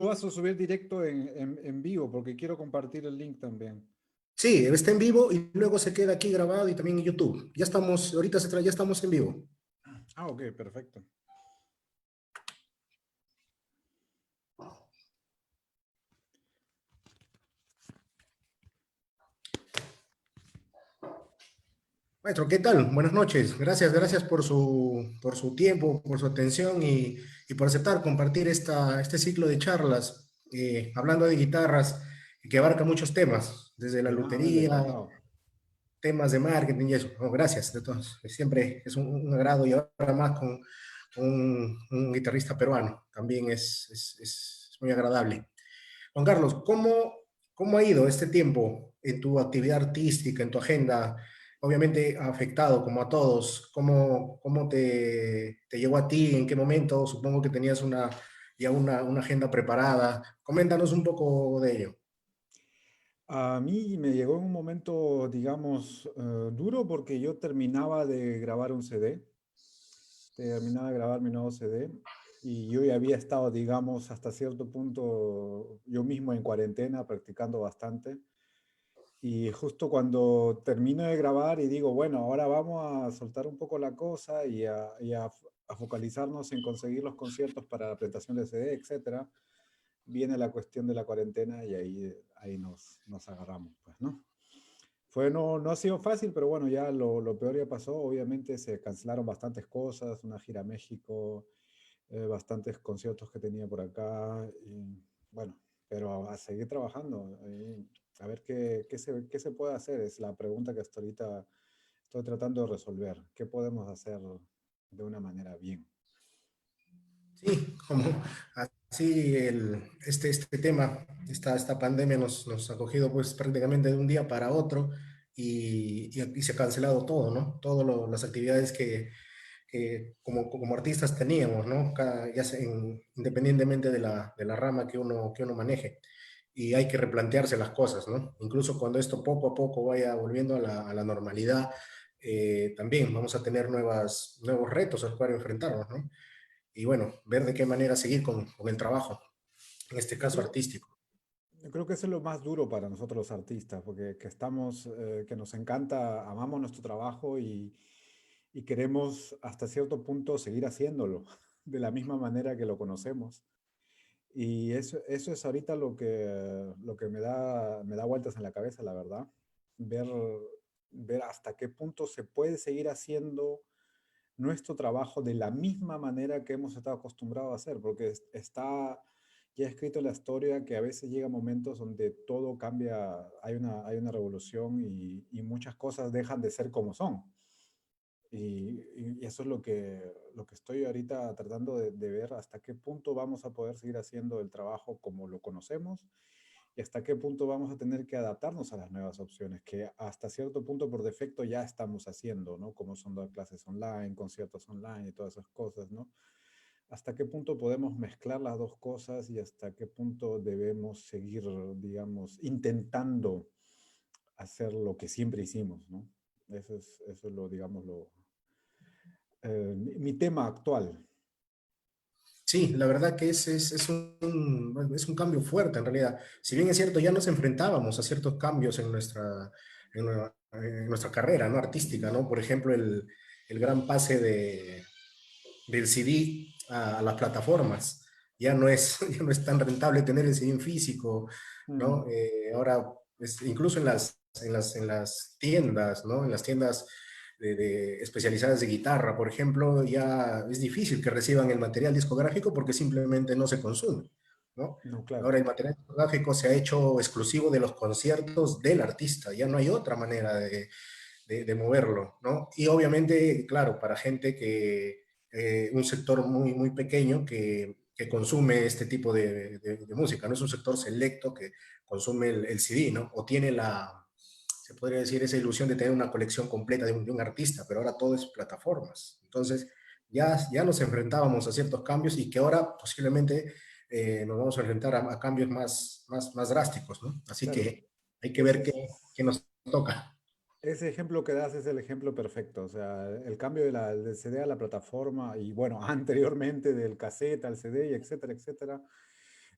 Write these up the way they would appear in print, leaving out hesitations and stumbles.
vas a subir directo en vivo, porque quiero compartir el link también. Sí, está en vivo y luego se queda aquí grabado y también en YouTube. Ya estamos, ahorita ya estamos en vivo. Ah, ok, perfecto. Maestro, ¿qué tal? Buenas noches. Gracias por su tiempo, por su atención y por aceptar compartir este ciclo de charlas hablando de guitarras que abarca muchos temas, desde la De nada, Mel, lutería, encantado. temas de marketing y eso. No, gracias de todos. Siempre es un agrado y ahora más con un guitarrista peruano. También es muy agradable. Juan Carlos, ¿cómo ha ido este tiempo en tu actividad artística, en tu agenda? Obviamente ha afectado como a todos. ¿Cómo te llegó a ti? ¿En qué momento? Supongo que tenías una agenda preparada. Coméntanos un poco de ello. A mí me llegó en un momento, digamos, duro porque yo terminaba de grabar un CD, terminaba de grabar mi nuevo CD y yo ya había estado, digamos, hasta cierto punto yo mismo en cuarentena practicando bastante. Y justo cuando termino de grabar y digo, bueno, ahora vamos a soltar un poco la cosa y a focalizarnos en conseguir los conciertos para la presentación de CD, etcétera, viene la cuestión de la cuarentena y ahí nos agarramos, pues, ¿no? No ha sido fácil, pero bueno, ya lo peor ya pasó. Obviamente se cancelaron bastantes cosas, una gira a México, bastantes conciertos que tenía por acá. Y, bueno, pero a seguir trabajando. A ver qué se puede hacer. Es la pregunta que hasta ahorita estoy tratando de resolver. ¿Qué podemos hacer de una manera bien? Sí, como así este tema, esta pandemia nos ha cogido pues prácticamente de un día para otro y se ha cancelado todo, ¿no? Todas las actividades que como artistas teníamos, ¿no? Ya sea independientemente de la rama que uno maneje. Y hay que replantearse las cosas, ¿no? Incluso cuando esto poco a poco vaya volviendo a la normalidad, también vamos a tener nuevos retos a los cuales enfrentarnos, ¿no? Y bueno, ver de qué manera seguir con el trabajo, en este Yo caso creo, artístico. yo creo que eso es lo más duro para nosotros los artistas, porque que nos encanta, amamos nuestro trabajo y queremos hasta cierto punto seguir haciéndolo de la misma manera que lo conocemos. Y eso es ahorita lo que me da vueltas en la cabeza, la verdad. Ver, ver hasta qué punto se puede seguir haciendo nuestro trabajo de la misma manera que hemos estado acostumbrados a hacer, porque está ya escrito en la historia que a veces llega momentos donde todo cambia, hay una revolución y muchas cosas dejan de ser como son. Y eso es lo que estoy ahorita tratando de ver hasta qué punto vamos a poder seguir haciendo el trabajo como lo conocemos y hasta qué punto vamos a tener que adaptarnos a las nuevas opciones que hasta cierto punto por defecto ya estamos haciendo, ¿no? Como son las clases online, conciertos online y todas esas cosas, ¿no? Hasta qué punto podemos mezclar las dos cosas y hasta qué punto debemos seguir, digamos, intentando hacer lo que siempre hicimos, ¿no? Eso es lo, digamos, mi tema actual. Sí, la verdad que es un cambio fuerte en realidad. Si bien es cierto, ya nos enfrentábamos a ciertos cambios en nuestra carrera, ¿no? Artística, ¿no? Por ejemplo, el gran pase del CD a las plataformas. Ya no es tan rentable tener el CD en físico, Mm, ¿no? Ahora, incluso en las tiendas, ¿no? En las tiendas especializadas de guitarra, por ejemplo, ya es difícil que reciban el material discográfico porque simplemente no se consume, ¿no? no, claro. Ahora el material discográfico se ha hecho exclusivo de los conciertos del artista, ya no hay otra manera de moverlo, ¿no? Y obviamente, claro, para gente un sector muy pequeño que consume este tipo de música, no es un sector selecto que consume el CD, ¿no? O tiene se podría decir, esa ilusión de tener una colección completa de un artista, pero ahora todo es plataformas. Entonces, ya nos enfrentábamos a ciertos cambios y que ahora posiblemente nos vamos a enfrentar a cambios más drásticos, ¿no? Así Claro. que hay que Ese ver es, qué nos toca. ese ejemplo que das es el ejemplo perfecto. O sea, el cambio del CD a la plataforma y bueno, anteriormente del cassette al CD y etcétera, etcétera.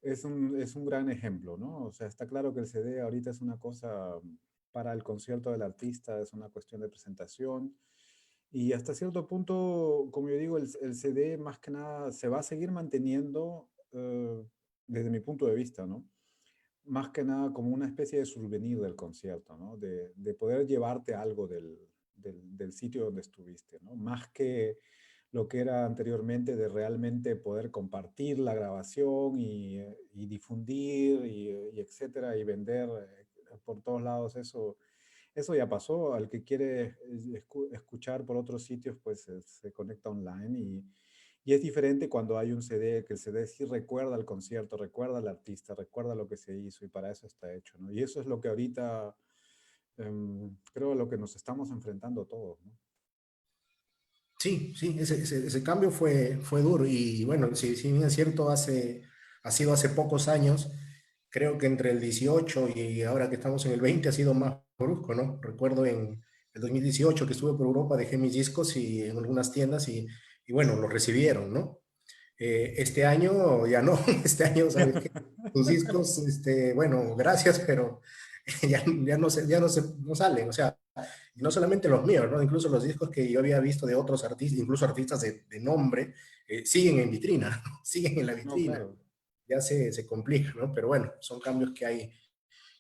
es un gran ejemplo, ¿no? O sea, está claro que el CD ahorita es una cosa para el concierto del artista, es una cuestión de presentación. Y hasta cierto punto, como yo digo, el CD más que nada se va a seguir manteniendo desde mi punto de vista, ¿no? Más que nada como una especie de souvenir del concierto, ¿no? De poder llevarte algo del sitio donde estuviste, ¿no? Más que lo que era anteriormente de realmente poder compartir la grabación y difundir y etcétera, y vender por todos lados eso. Eso ya pasó. Al que quiere escuchar por otros sitios, pues se conecta online y es diferente cuando hay un CD, que el CD sí recuerda el concierto, recuerda al artista, recuerda lo que se hizo y para eso está hecho, ¿no? Y eso es lo que ahorita creo a lo que nos estamos enfrentando todos, ¿no? Sí, sí, ese cambio fue duro y bueno, si bien es cierto, ha sido hace pocos años, creo que entre el 18 y ahora que estamos en el 20 ha sido más brusco, ¿no? Recuerdo en el 2018 que estuve por Europa, dejé mis discos y en algunas tiendas y bueno, los recibieron, ¿no? Este año ya no, este año, ¿sabes qué? Tus discos, bueno, gracias, pero no salen, o sea, y no solamente los míos, ¿no? Incluso los discos que yo había visto de otros artistas, incluso artistas de nombre, siguen en vitrina, ¿no? Siguen en la No, vitrina. claro. Ya se complica, ¿no? Pero bueno, son cambios que hay,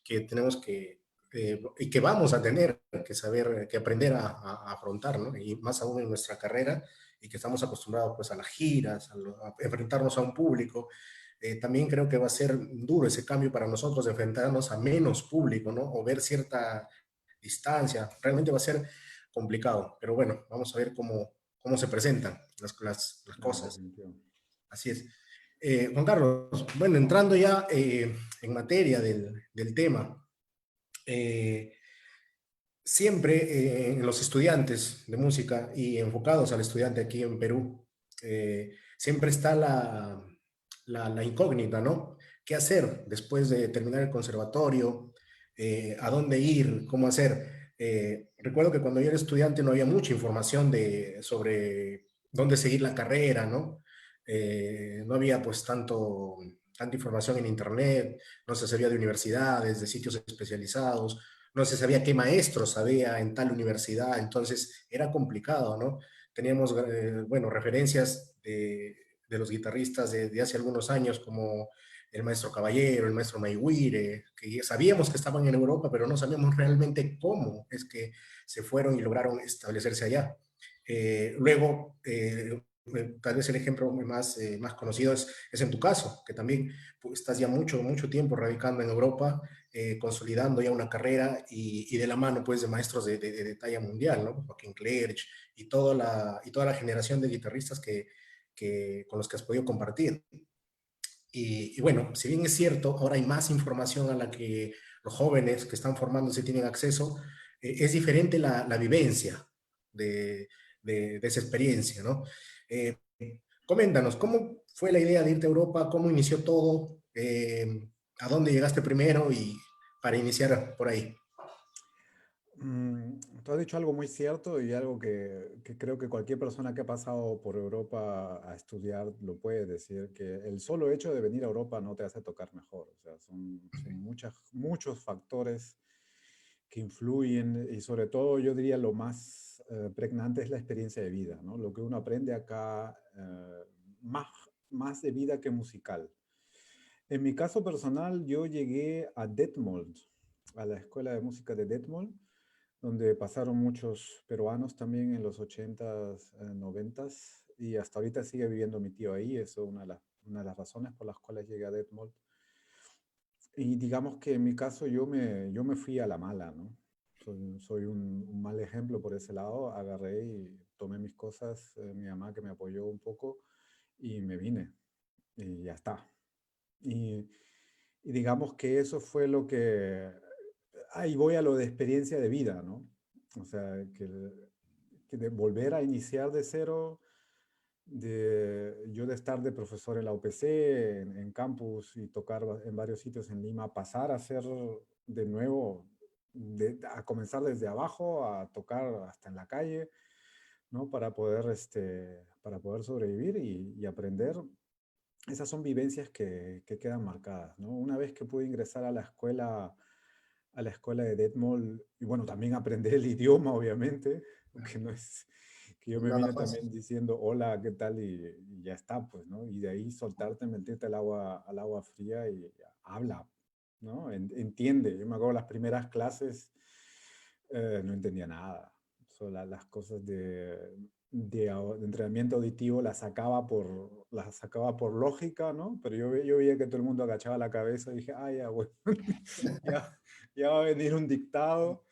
que tenemos y que vamos a tener que saber, que aprender a afrontar, ¿no? Y más aún en nuestra carrera, y que estamos acostumbrados pues a las giras, a enfrentarnos a un público. También creo que va a ser duro ese cambio para nosotros, de enfrentarnos a menos público, ¿no? O ver cierta distancia. Realmente va a ser complicado, pero bueno, vamos a ver cómo se presentan las No, cosas. definitivo. Así es. Juan Carlos, bueno, entrando ya en materia del tema, eh, siempre en los estudiantes de música y enfocados al estudiante aquí en Perú, siempre está la incógnita, ¿no? ¿Qué hacer después de terminar el conservatorio? ¿A dónde ir? ¿Cómo hacer? Recuerdo que cuando yo era estudiante no había mucha información sobre dónde seguir la carrera, ¿no? No había pues tanta información en internet, no se sabía de universidades, de sitios especializados, no se sabía qué maestros había en tal universidad, entonces era complicado, ¿no? Teníamos, bueno, referencias de los guitarristas de hace algunos años como el maestro Caballero, el maestro Mayhuire, que sabíamos que estaban en Europa, pero no sabíamos realmente cómo es que se fueron y lograron establecerse allá. Luego, tal vez el ejemplo más conocido es en tu caso, que también pues, estás ya mucho tiempo radicando en Europa, consolidando ya una carrera y de la mano pues de maestros de talla mundial, ¿no? Joaquín Clerch y toda la generación de guitarristas con los que has podido compartir. Y bueno, si bien es cierto, ahora hay más información a la que los jóvenes que están formándose tienen acceso, es diferente la vivencia de, de esa experiencia, ¿no? Eh, Coméntanos, ¿cómo fue la idea de irte a Europa? ¿Cómo inició todo? ¿A dónde llegaste primero? Y para iniciar por ahí. Tú has dicho algo muy cierto y algo que creo que cualquier persona que ha pasado por Europa a estudiar lo puede decir, que el solo hecho de venir a Europa no te hace tocar mejor. O sea, son muchos factores que influyen y sobre todo yo diría lo más pregnante es la experiencia de vida, ¿no? Lo que uno aprende acá, más, más de vida que musical. En mi caso personal, yo llegué a Detmold, a la Escuela de Música de Detmold, donde pasaron muchos peruanos también en los 80s, 90s, y hasta ahorita sigue viviendo mi tío ahí, eso es una de las razones por las cuales llegué a Detmold. Y digamos que en mi caso yo me fui a la mala, ¿no? Soy un mal ejemplo por ese lado, agarré y tomé mis cosas, mi mamá que me apoyó un poco, y me vine, y ya está. Y, y digamos que eso fue lo que, ahí voy a lo de experiencia de vida, ¿no? O sea, que de volver a iniciar de cero, yo de estar de profesor en la UPC, en campus y tocar en varios sitios en Lima, pasar a ser de nuevo, a comenzar desde abajo, a tocar hasta en la calle, ¿no? Para poder sobrevivir y aprender. esas son vivencias que quedan marcadas, ¿no? Una vez que pude ingresar a la escuela de Detmold, y bueno, también aprender el idioma, obviamente, que no es que yo me Nada vine fácil. también diciendo hola, ¿qué tal? Y ya está, pues, ¿no? Y de ahí soltarte, meterte al agua fría y habla, ¿no? Entiende. Yo me acuerdo las primeras clases, no entendía nada. Solo las cosas de entrenamiento auditivo las sacaba por lógica, ¿no? Pero yo veía que todo el mundo agachaba la cabeza y dije, ah, ya, bueno, ya, ya va a venir un dictado.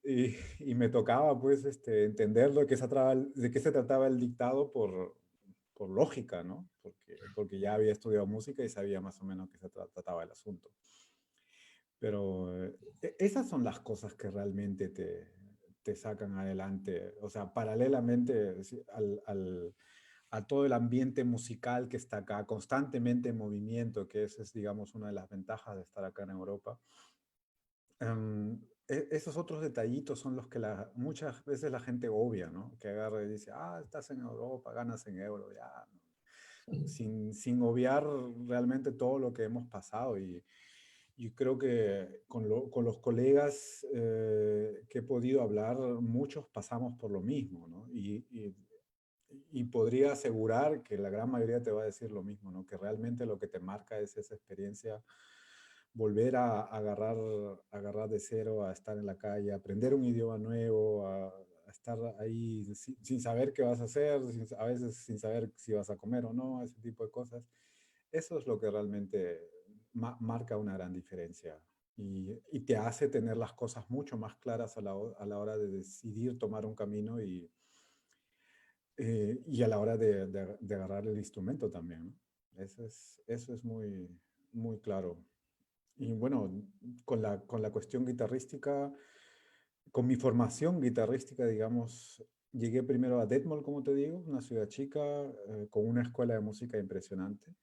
Y me tocaba, pues, entender de qué se trataba el dictado por lógica, ¿no? Porque ya había estudiado música y sabía más o menos qué se trataba el asunto. Pero esas son las cosas que realmente te sacan adelante. O sea, paralelamente a todo el ambiente musical que está acá, constantemente en movimiento, que esa es, digamos, una de las ventajas de estar acá en Europa. Esos otros detallitos son los que muchas veces la gente obvia, ¿no? Que agarra y dice, ah, estás en Europa, ganas en euro, ya, ¿no? Sin obviar realmente todo lo que hemos pasado. Y creo que con los colegas que he podido hablar, muchos pasamos por lo mismo, ¿no? Y podría asegurar que la gran mayoría te va a decir lo mismo, ¿no? Que realmente lo que te marca es esa experiencia, volver a agarrar de cero, a estar en la calle, a aprender un idioma nuevo, a estar ahí sin saber qué vas a hacer, a veces sin saber si vas a comer o no, ese tipo de cosas. Eso es lo que realmente marca una gran diferencia y te hace tener las cosas mucho más claras a la hora de decidir tomar un camino y a la hora de agarrar el instrumento también, ¿no? Eso es muy, muy claro. Y bueno, con la cuestión guitarrística, con mi formación guitarrística, digamos, llegué primero a Detmold, como te digo, una ciudad chica, con una escuela de música impresionante,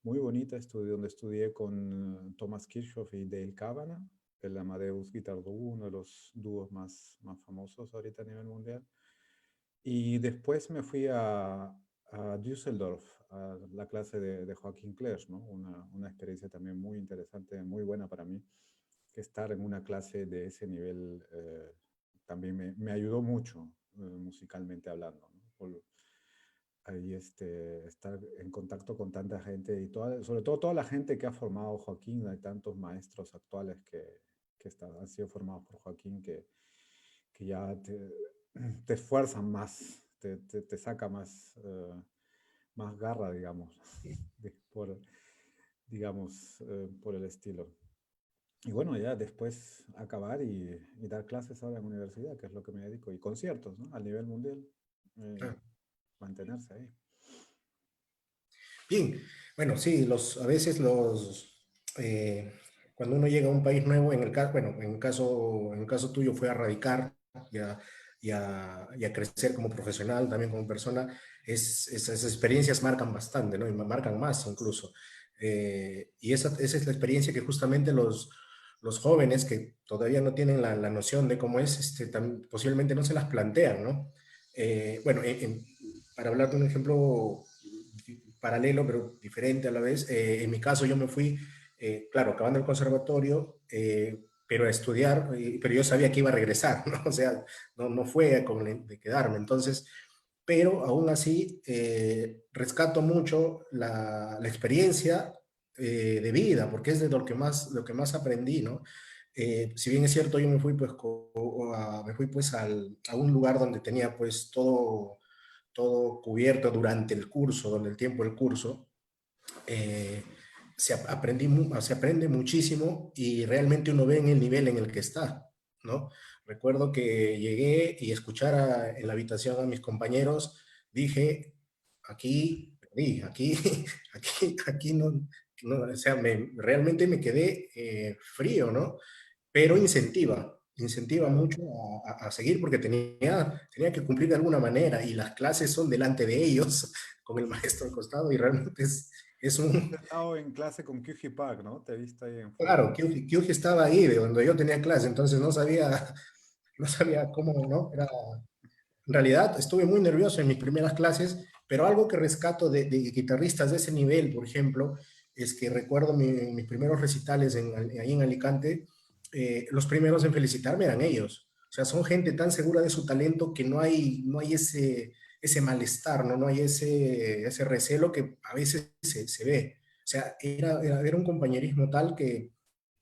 muy bonita, donde estudié con Thomas Kirchhoff y Dale Kavanagh, el Amadeus Guitar Duo, uno de los dúos más famosos ahorita a nivel mundial. Y después me fui a Düsseldorf, a la clase de Joaquín Clerc, ¿no? Una experiencia también muy interesante, muy buena para mí, que estar en una clase de ese nivel también me ayudó mucho musicalmente hablando, ¿no? Ahí estar en contacto con tanta gente y sobre todo toda la gente que ha formado Joaquín. Hay tantos maestros actuales que han sido formados por Joaquín que ya te esfuerzan más, te saca más garra, digamos, por el estilo. Y bueno, ya después acabar y dar clases ahora en universidad, que es lo que me dedico, y conciertos, ¿no? A nivel mundial, eh, Claro. mantenerse ahí. Bien, bueno, sí, a veces cuando uno llega a un país nuevo, bueno, en el caso tuyo fue a radicar y a crecer como profesional, también como persona, esas experiencias marcan bastante, ¿no? Y marcan más incluso. Y esa es la experiencia que justamente los jóvenes que todavía no tienen la noción de cómo es, posiblemente no se las plantean, ¿no? Bueno, para hablar de un ejemplo paralelo, pero diferente a la vez. En mi caso, yo me fui, claro, acabando el conservatorio, pero a estudiar, pero yo sabía que iba a regresar, ¿no? O sea, no fue con de quedarme. Entonces, pero aún así, rescato mucho la experiencia de vida, porque es de lo que más aprendí, ¿no? Si bien es cierto, yo me fui pues, me fui, pues a un lugar donde tenía pues todo cubierto durante el curso, donde el tiempo del curso, eh, se aprende muchísimo y realmente uno ve en el nivel en el que está, ¿no? Recuerdo que llegué y escuchar en la habitación a mis compañeros, dije, aquí, aquí o sea, realmente me quedé frío, ¿no? Pero incentiva mucho a seguir porque tenía que cumplir de alguna manera y las clases son delante de ellos, con el maestro al costado y realmente es Has un... estado en clase con Kyuji Park, ¿no? Te he visto ahí en Claro, fotos. Kyuji estaba ahí de donde yo tenía clase, entonces no sabía cómo, ¿no? En realidad estuve muy nervioso en mis primeras clases Pero algo que rescato de guitarristas de ese nivel, por ejemplo, es que recuerdo mis primeros recitales ahí en Alicante, los primeros en felicitarme eran ellos. O sea, son gente tan segura de su talento que no hay ese malestar, ¿no? No hay ese recelo que a veces se ve. O sea, era un compañerismo tal que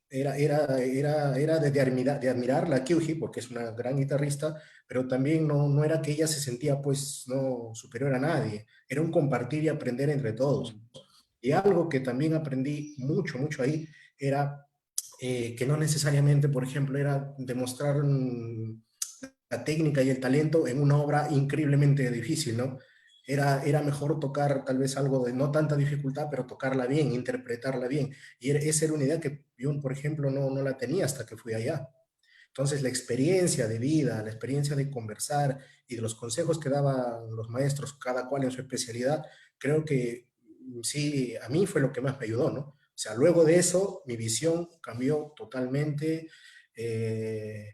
era de admirar la Kyuji, porque es una gran guitarrista, pero también no era que ella se sentía pues no superior a nadie, era un compartir y aprender entre todos. Mm, Y algo que también aprendí mucho, mucho ahí, era que no necesariamente, por ejemplo, era demostrar la técnica y el talento en una obra increíblemente difícil, ¿no? Era mejor tocar tal vez algo de no tanta dificultad, pero tocarla bien, interpretarla bien. Y esa era una idea que yo, por ejemplo, no la tenía hasta que fui allá. Entonces, la experiencia de vida, la experiencia de conversar y de los consejos que daban los maestros, cada cual en su especialidad, creo que sí, a mí fue lo que más me ayudó, ¿no? O sea, luego de eso, mi visión cambió totalmente. eh,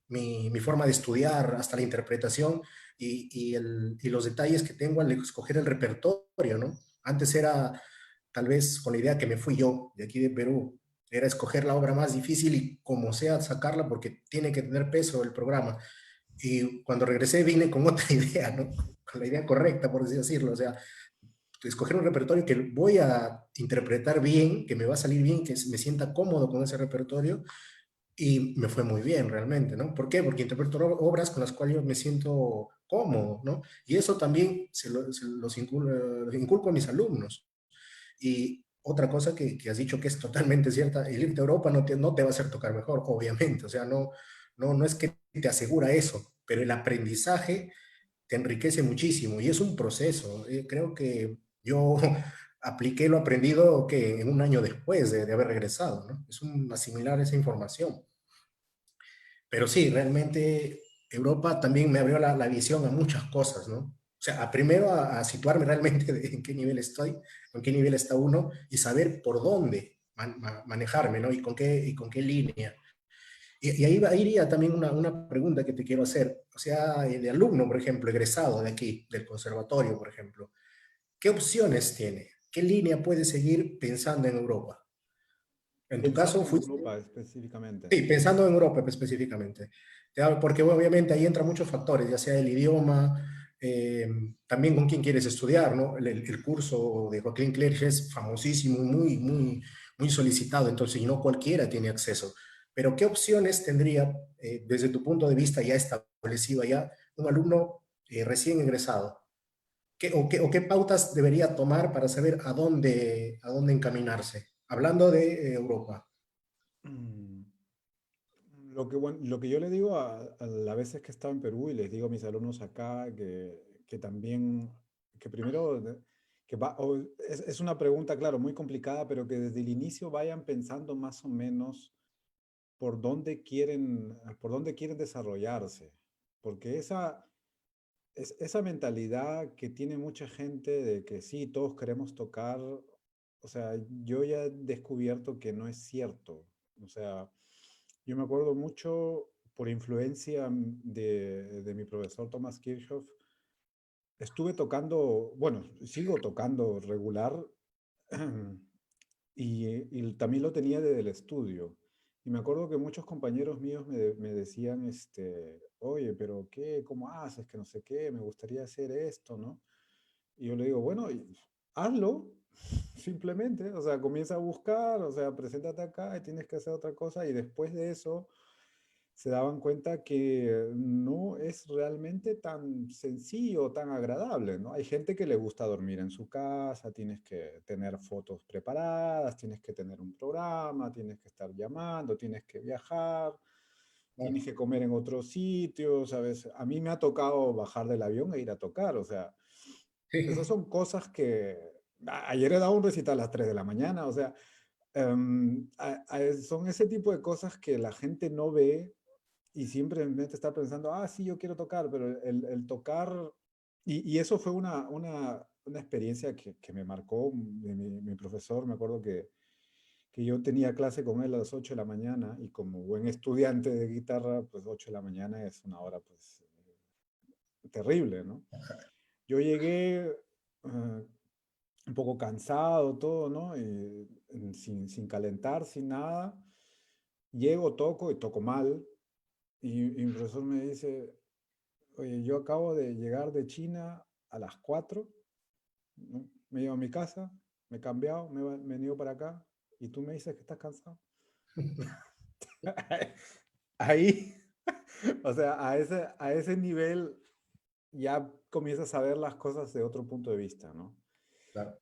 mi forma de estudiar, hasta la interpretación y los detalles que tengo al escoger el repertorio, ¿no? Antes era tal vez con la idea que me fui yo de aquí de Perú, era escoger la obra más difícil y como sea sacarla porque tiene que tener peso el programa. Y cuando regresé vine con otra idea, ¿no? Con la idea correcta, por así decirlo. O sea, escoger un repertorio que voy a interpretar bien, que me va a salir bien, que me sienta cómodo con ese repertorio y me fue muy bien realmente, ¿no? ¿Por qué? Porque interpreto obras con las cuales yo me siento cómodo, ¿no? Y eso también los inculco a mis alumnos. Y otra cosa que has dicho que es totalmente cierta, el irte a Europa no te va a hacer tocar mejor, obviamente, o sea, no es que te asegura eso, pero el aprendizaje te enriquece muchísimo y es un proceso. Creo que yo apliqué lo aprendido que en un año después de haber regresado, ¿no? Es asimilar esa información. Pero sí, realmente Europa también me abrió la visión a muchas cosas, ¿no? O sea, primero a situarme realmente de en qué nivel estoy, en qué nivel está uno y saber por dónde manejarme, ¿no? Y con qué línea. Y ahí iría también una pregunta que te quiero hacer. O sea, de alumno, por ejemplo, egresado de aquí, del conservatorio, por ejemplo, ¿qué opciones tiene? ¿Qué línea puede seguir pensando en Europa? En tu caso, pensando en fuiste. Europa específicamente. Sí, pensando en Europa específicamente. Porque obviamente ahí entran muchos factores, ya sea el idioma, también con quién quieres estudiar, ¿no? El curso de Joaquín Clerc es famosísimo, muy, muy, muy solicitado, entonces, y no cualquiera tiene acceso. Pero, ¿qué opciones tendría, desde tu punto de vista ya establecido allá, un alumno recién egresado? ¿O qué pautas debería tomar para saber a dónde encaminarse? Hablando de Europa. Mm, lo que yo le digo a las veces que he estado en Perú y les digo a mis alumnos acá que también, que primero, es una pregunta, claro, muy complicada, pero que desde el inicio vayan pensando más o menos por dónde quieren desarrollarse. Porque esa mentalidad que tiene mucha gente de que sí, todos queremos tocar, o sea, yo ya he descubierto que no es cierto. O sea, yo me acuerdo mucho por influencia de mi profesor Thomas Kirchhoff, estuve tocando, bueno, sigo tocando regular y también lo tenía desde el estudio. Y me acuerdo que muchos compañeros míos me decían, oye, pero ¿qué? ¿Cómo haces? Que no sé qué, me gustaría hacer esto, ¿no? Y yo le digo, bueno, hazlo, simplemente, o sea, comienza a buscar, o sea, preséntate acá y tienes que hacer otra cosa y después de eso se daban cuenta que no es realmente tan sencillo, tan agradable, ¿no? Hay gente que le gusta dormir en su casa, tienes que tener fotos preparadas, tienes que tener un programa, tienes que estar llamando, tienes que viajar, tienes que comer en otros sitios, ¿sabes? A mí me ha tocado bajar del avión e ir a tocar, o sea, esas Sí, son cosas que... Ayer he dado un recital a las 3 de la mañana, o sea, son ese tipo de cosas que la gente no ve y siempre en mente está pensando, ah, sí, yo quiero tocar, pero el tocar, y eso fue una experiencia que me marcó de mi profesor, me acuerdo que yo tenía clase con él a las 8 de la mañana y como buen estudiante de guitarra, pues 8 de la mañana es una hora pues terrible, ¿no? Yo llegué, un poco cansado, todo, ¿no? Y, sin calentar, sin nada. Llego, toco y toco mal. Y mi profesor me dice, oye, yo acabo de llegar de China a las 4, ¿no? Me llevo a mi casa, me he cambiado, me he venido para acá y tú me dices que estás cansado. Ahí, o sea, a ese nivel ya comienzas a ver las cosas de otro punto de vista, ¿no? Claro.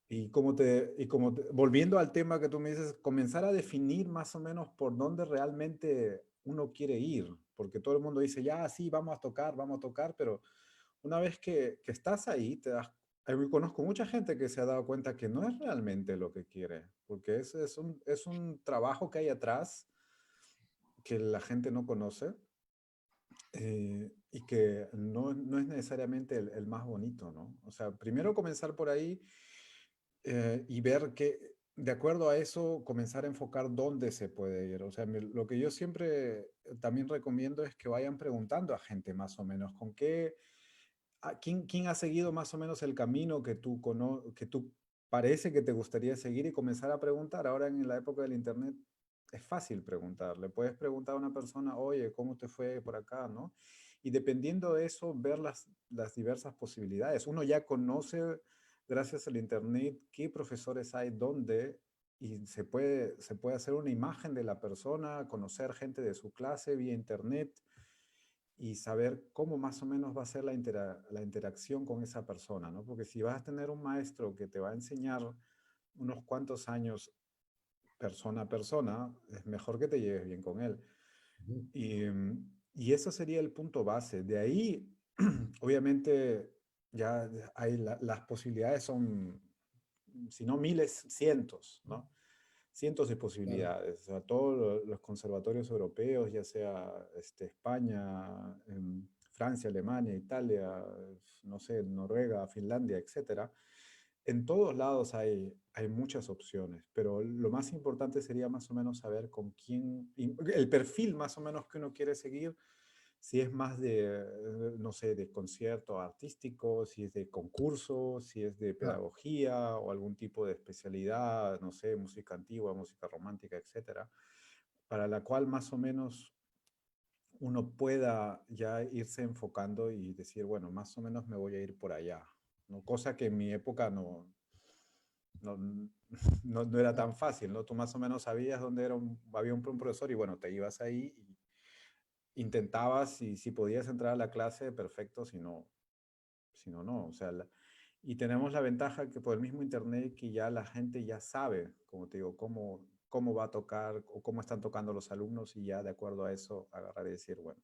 Volviendo al tema que tú me dices, comenzar a definir más o menos por dónde realmente uno quiere ir, porque todo el mundo dice, ya, sí, vamos a tocar, pero una vez que estás ahí, conozco mucha gente que se ha dado cuenta que no es realmente lo que quiere, porque es un trabajo que hay atrás que la gente no conoce, y que no es necesariamente el más bonito, ¿no? O sea, primero comenzar por ahí, y ver que, de acuerdo a eso, comenzar a enfocar dónde se puede ir. O sea, lo que yo siempre también recomiendo es que vayan preguntando a gente más o menos con qué, quién ha seguido más o menos el camino que tú parece que te gustaría seguir y comenzar a preguntar. Ahora en la época del internet es fácil preguntar. Le puedes preguntar a una persona, oye, ¿cómo te fue por acá, no? Y dependiendo de eso, ver las diversas posibilidades. Uno ya conoce, gracias al internet, qué profesores hay, dónde, y se puede hacer una imagen de la persona, conocer gente de su clase vía internet y saber cómo más o menos va a ser la interacción con esa persona, ¿no? Porque si vas a tener un maestro que te va a enseñar unos cuantos años persona a persona, es mejor que te lleves bien con él. Ujú. Y eso sería el punto base. De ahí, obviamente, ya las posibilidades son, si no miles, cientos, ¿no? Cientos de Claro. posibilidades. O sea, todos los conservatorios europeos, ya sea España, Francia, Alemania, Italia, no sé, Noruega, Finlandia, etcétera. En todos lados hay muchas opciones, pero lo más importante sería más o menos saber con quién, el perfil más o menos que uno quiere seguir, si es más de, no sé, de concierto artístico, si es de concurso, si es de Claro. pedagogía o algún tipo de especialidad, no sé, música antigua, música romántica, etcétera, para la cual más o menos uno pueda ya irse enfocando y decir, bueno, más o menos me voy a ir por allá, ¿no? Cosa que en mi época no, no era tan fácil, ¿no? Tú más o menos sabías dónde había un profesor y bueno, te ibas ahí y intentabas y si podías entrar a la clase, perfecto, si no, no. O sea, y tenemos la ventaja que por el mismo internet que ya la gente ya sabe, como te digo, cómo va a tocar o cómo están tocando los alumnos y ya de acuerdo a eso agarrar y decir, bueno,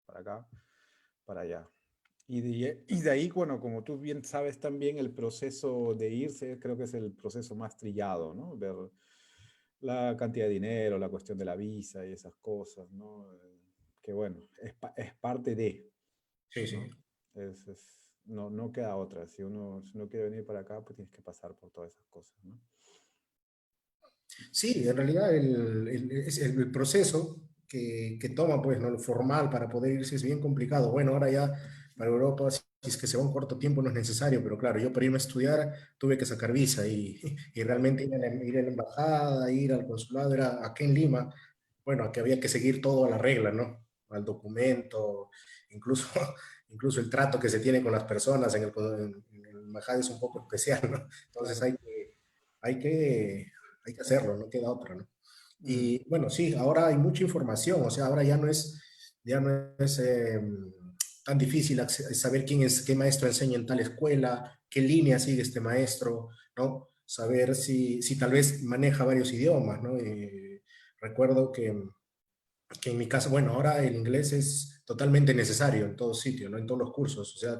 para acá, para allá. Y de ahí, bueno, como tú bien sabes también, el proceso de irse creo que es el proceso más trillado, ¿no? Ver la cantidad de dinero, la cuestión de la visa y esas cosas, ¿no? Que bueno, es parte de, Sí, sí. ¿no? No queda otra. Si uno quiere venir para acá, pues tienes que pasar por todas esas cosas, ¿no? Sí, en realidad el proceso que toma, pues, ¿no? Lo formal para poder irse es bien complicado. Bueno, ahora ya para Europa, si es que se va un corto tiempo, no es necesario, pero claro, yo para irme a estudiar tuve que sacar visa y Claro. realmente ir a la embajada, ir al consulado, era aquí en Lima, bueno, aquí había que seguir todo a la regla, ¿no? Al documento, incluso, incluso el trato que se tiene con las personas en la embajada es un poco especial, ¿no? Entonces Claro. hay que, hay que hacerlo, no queda otra, ¿no? Mm, Y bueno, sí, ahora hay mucha información, o sea, ahora ya no es tan difícil saber quién es, qué maestro enseña en tal escuela, qué línea sigue este maestro, ¿no? Saber si tal vez maneja varios idiomas, ¿no? Recuerdo que en mi caso, bueno, ahora el inglés es totalmente necesario en todo sitio, ¿no? En todos los cursos, o sea,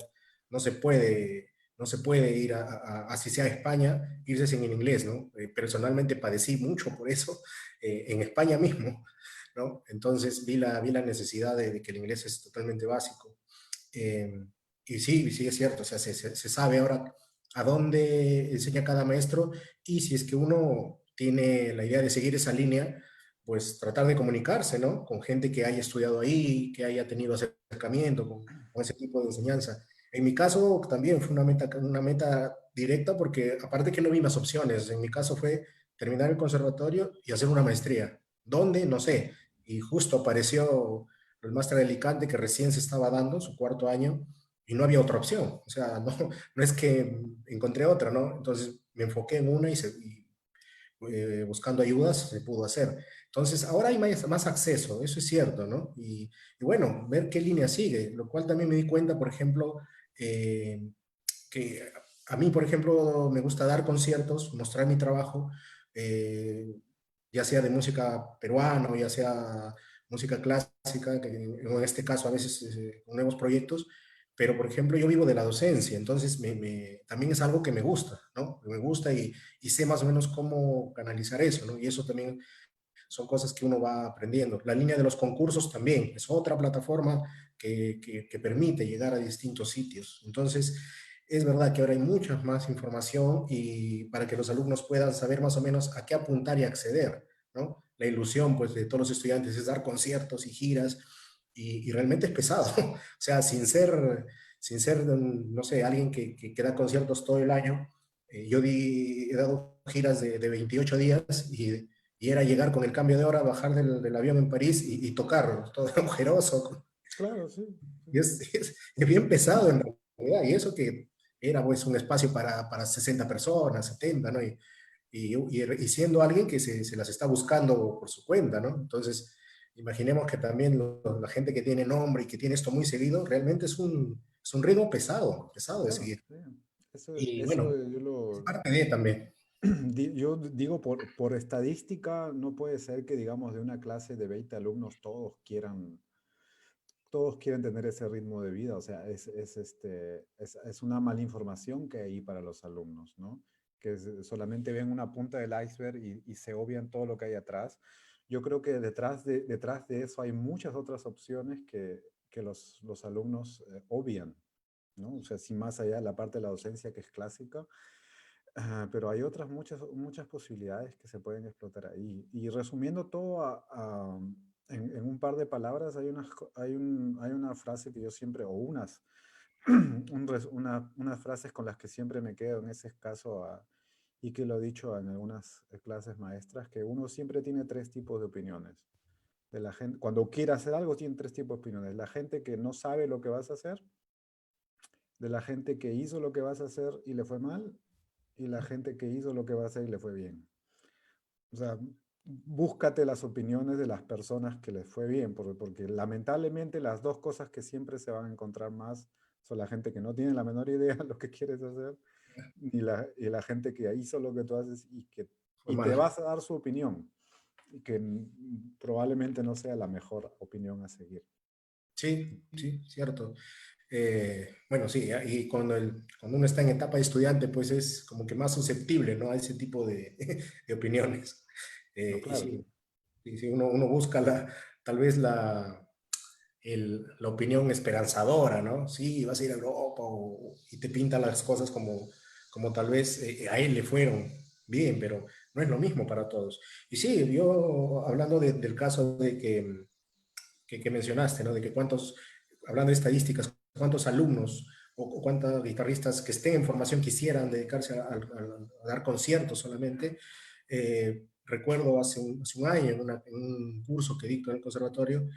no se puede, no se puede ir así sea a España, irse sin el inglés, ¿no? Personalmente padecí mucho por eso en España mismo, ¿no? Entonces vi la necesidad de que el inglés es totalmente básico. Eh, y sí, sí es cierto, o sea, se sabe ahora a dónde enseña cada maestro y si es que uno tiene la idea de seguir esa línea, pues tratar de comunicarse, ¿no? Con gente que haya estudiado ahí, que haya tenido acercamiento con ese tipo de enseñanza. En mi caso también fue una meta directa porque aparte que no vi más opciones, en mi caso fue terminar el conservatorio y hacer una maestría. ¿Dónde? No sé. Y justo apareció el máster de Alicante que recién se estaba dando, su cuarto año, y no había otra opción. O sea, no, no es que encontré otra, ¿no? Entonces me enfoqué en una buscando ayudas se pudo hacer. Entonces, ahora hay más acceso, eso es cierto, ¿no? Y bueno, ver qué línea sigue, lo cual también me di cuenta, por ejemplo, eh, que a mí, por ejemplo, me gusta dar conciertos, mostrar mi trabajo, eh, ya sea de música peruana o ya sea música clásica, que en este caso a veces con nuevos proyectos, pero por ejemplo yo vivo de la docencia, entonces también es algo que me gusta, ¿no? Me gusta y sé más o menos cómo canalizar eso, ¿no? Y eso también son cosas que uno va aprendiendo. La línea de los concursos también es otra plataforma que permite llegar a distintos sitios. Entonces, es verdad que ahora hay mucha más información y para que los alumnos puedan saber más o menos a qué apuntar y acceder, ¿no? La ilusión, pues, de todos los estudiantes es dar conciertos y giras y realmente es pesado. O sea, sin ser, no sé, alguien que da conciertos todo el año, he dado giras de 28 días y era llegar con el cambio de hora, bajar del avión en París y tocar, todo agujeroso. Claro, sí, Y sí. es bien pesado en realidad, y eso que era pues un espacio para 60 personas, 70, ¿no? Y siendo alguien que se las está buscando por su cuenta, ¿no? Entonces, imaginemos que también la gente que tiene nombre y que tiene esto muy seguido, realmente es un ritmo pesado, pesado de Claro, seguir. sí. Y Eso bueno, yo es lo, parte de también. yo digo por estadística, no puede ser que digamos de una clase de 20 alumnos todos quieren tener ese ritmo de vida, o sea, es una mala información que hay para los alumnos, ¿no? Que solamente ven una punta del iceberg y se obvian todo lo que hay atrás. Yo creo que detrás de eso hay muchas otras opciones que los alumnos obvian, ¿no? O sea, sin más allá de la parte de la docencia que es clásica, pero hay otras muchas posibilidades que se pueden explotar ahí. Y resumiendo todo en un par de palabras, hay una frase que yo siempre, o unas frases con las que siempre me quedo en ese caso, y que lo he dicho en algunas clases maestras, que uno siempre tiene tres tipos de opiniones. De la gente, cuando quiere hacer algo, tiene tres tipos de opiniones. La gente que no sabe lo que vas a hacer, de la gente que hizo lo que vas a hacer y le fue mal, y la gente que hizo lo que va a hacer y le fue bien. O sea, búscate las opiniones de las personas que les fue bien, porque lamentablemente las dos cosas que siempre se van a encontrar más son la gente que no tiene la menor idea de lo que quieres hacer y la gente que hizo lo que tú haces Fue y te mal. vas a dar su opinión, y que probablemente no sea la mejor opinión a seguir. Sí, sí, cierto. Bueno, sí, y cuando uno está en etapa de estudiante, pues es como que más susceptible, ¿no? A ese tipo de opiniones. No, Y claro, sí, sí, sí, uno busca tal vez la opinión esperanzadora, ¿no? Sí, vas a ir a Europa y te pinta las cosas como tal vez a él le fueron bien, pero no es lo mismo para todos. Y sí, yo hablando del caso que mencionaste, ¿no? De que hablando de estadísticas, cuántos alumnos o cuántos guitarristas que estén en formación quisieran dedicarse a dar conciertos solamente. Recuerdo hace un año en un curso que dicto en el conservatorio,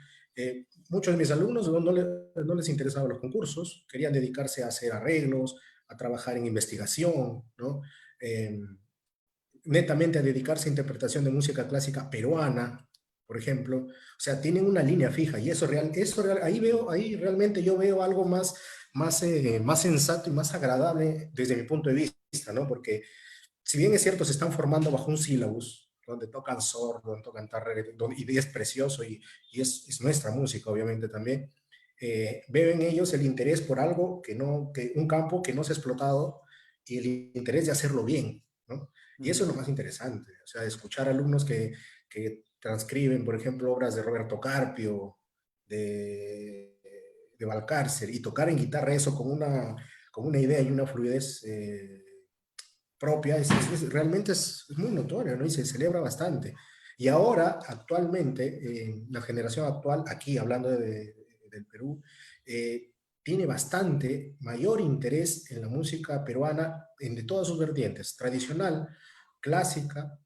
muchos de mis alumnos no les interesaban los concursos, querían dedicarse a hacer arreglos, a trabajar en investigación, ¿no? Eh, Netamente a dedicarse a interpretación de música clásica peruana, por ejemplo. O sea, tienen una línea fija y ahí realmente yo veo algo más sensato y más agradable desde mi punto de vista, ¿no? Porque si bien es cierto, se están formando bajo un sílabus, donde tocan sordo, donde tocan tarrere, y es precioso y es nuestra música, obviamente también. Veo en ellos el interés por algo que un campo que no se ha explotado y el interés de hacerlo bien, ¿no? Y eso es lo ujú, más interesante, o sea, escuchar alumnos que transcriben, por ejemplo, obras de Roberto Carpio, de, de Valcárcel, y tocar en guitarra eso con una idea y una fluidez propia, realmente es muy notorio, ¿no? Y se celebra bastante. Y ahora, actualmente, la generación actual, aquí hablando del Perú, eh, tiene bastante mayor interés en la música peruana, de todas sus vertientes, tradicional, clásica,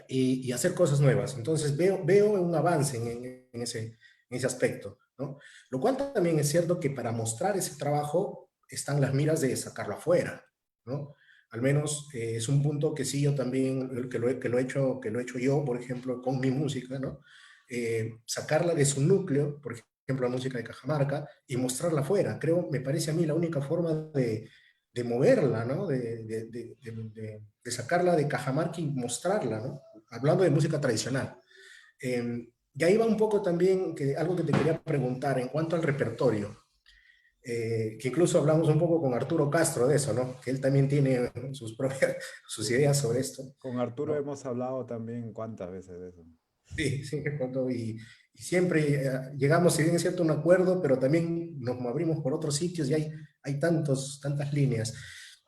y hacer cosas nuevas. Entonces veo un avance en ese aspecto, ¿no? Lo cual también es cierto que para mostrar ese trabajo están las miras de sacarlo afuera, ¿no? Al menos es un punto que sí yo también, que lo he hecho yo, por ejemplo, con mi música, ¿no? Sacarla de su núcleo, por ejemplo, la música de Cajamarca, y mostrarla afuera. Creo, me parece a mí la única forma de moverla, ¿no? De sacarla de Cajamarca y mostrarla, ¿no? Hablando de música tradicional. Y ahí va un poco también algo que te quería preguntar en cuanto al repertorio, que incluso hablamos un poco con Arturo Castro de eso, ¿no? Que él también tiene sus propias, sus Sí. ideas sobre esto, Con Arturo ¿no? hemos hablado también cuántas veces de eso. Sí, sí, y siempre llegamos, si bien es cierto, a un acuerdo, pero también nos abrimos por otros sitios y hay tantas líneas.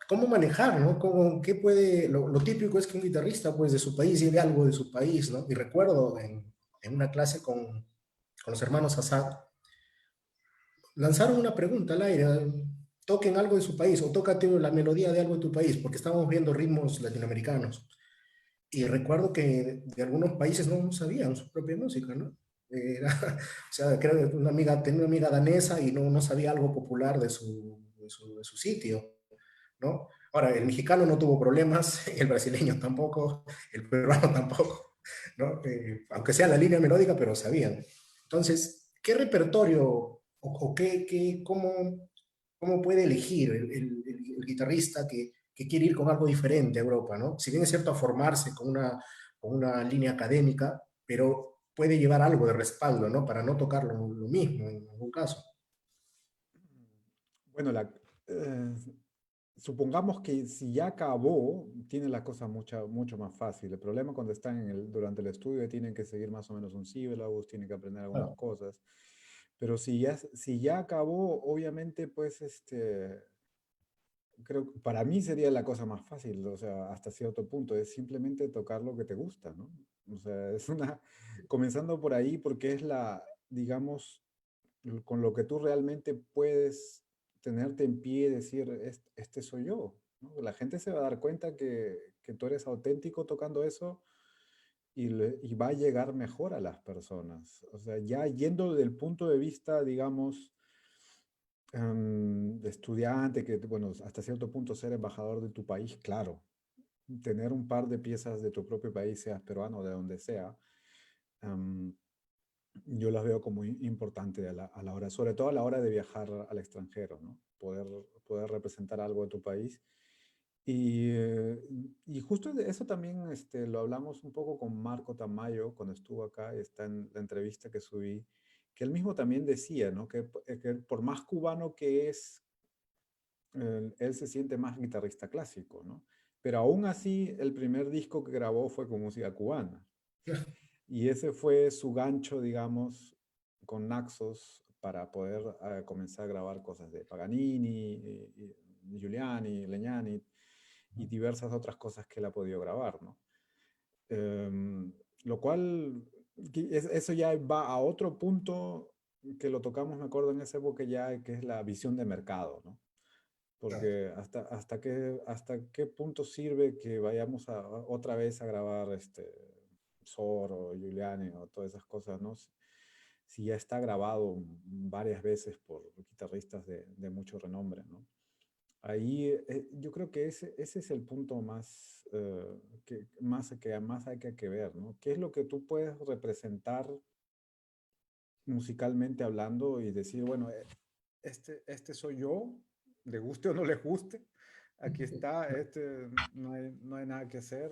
¿Cómo manejar, no? ¿Qué puede, lo típico es que un guitarrista, pues, de su país lleve algo de su país, ¿no? Y recuerdo en una clase con los hermanos Assad, lanzaron una pregunta al aire, toquen algo de su país o tócate la melodía de algo de tu país, porque estábamos viendo ritmos latinoamericanos. Y recuerdo que de algunos países no sabían su propia música, ¿no? Era, o sea, creo que tenía una amiga danesa y no sabía algo popular de su sitio, ¿no? Ahora, el mexicano no tuvo problemas, el brasileño tampoco, el peruano tampoco, ¿no? Aunque sea la línea melódica, pero sabían. Entonces, ¿qué repertorio o cómo puede elegir el guitarrista que quiere ir con algo diferente a Europa, ¿no? Si bien es cierto a formarse con una línea académica, pero puede llevar algo de respaldo, ¿no? Para no tocar lo mismo en algún caso. Bueno, eh, supongamos que si ya acabó, tiene la cosa mucho más fácil. El problema cuando están durante el estudio tienen que seguir más o menos un sílabus, tienen que aprender algunas Ah, cosas. Pero si ya acabó, obviamente, pues, creo que para mí sería la cosa más fácil, o sea, hasta cierto punto, es simplemente tocar lo que te gusta, ¿no? O sea, comenzando por ahí porque es digamos, con lo que tú realmente puedes tenerte en pie y decir, Este soy yo", ¿no? La gente se va a dar cuenta que tú eres auténtico tocando eso y va a llegar mejor a las personas. O sea, ya yendo del punto de vista, digamos, de estudiante, que, bueno, hasta cierto punto ser embajador de tu país, claro, tener un par de piezas de tu propio país, seas peruano o de donde sea, em, yo las veo como importante a la hora, sobre todo a la hora de viajar al extranjero, ¿no? Poder representar algo de tu país. Y, eh, y justo de eso también lo hablamos un poco con Marco Tamayo cuando estuvo acá, está en la entrevista que subí, que él mismo también decía, ¿no? Que por más cubano que es, él se siente más guitarrista clásico, ¿no? Pero aún así, el primer disco que grabó fue con música cubana. Y ese fue su gancho, digamos, con Naxos para poder comenzar a grabar cosas de Paganini, Giuliani, Legnani y diversas otras cosas que él ha podido grabar, ¿no? Lo cual, eso ya va a otro punto que lo tocamos, me acuerdo, en esa época ya, que es la visión de mercado, ¿no? claro. Porque hasta qué punto sirve que vayamos otra vez a grabar Sor o Giuliani o todas esas cosas, ¿no? Si ya está grabado varias veces por guitarristas de mucho renombre, ¿no? Ahí yo creo que ese es el punto más hay que ver, ¿no? ¿Qué es lo que tú puedes representar musicalmente hablando y decir, bueno, este soy yo, le guste o no le guste, aquí está, no hay nada que hacer,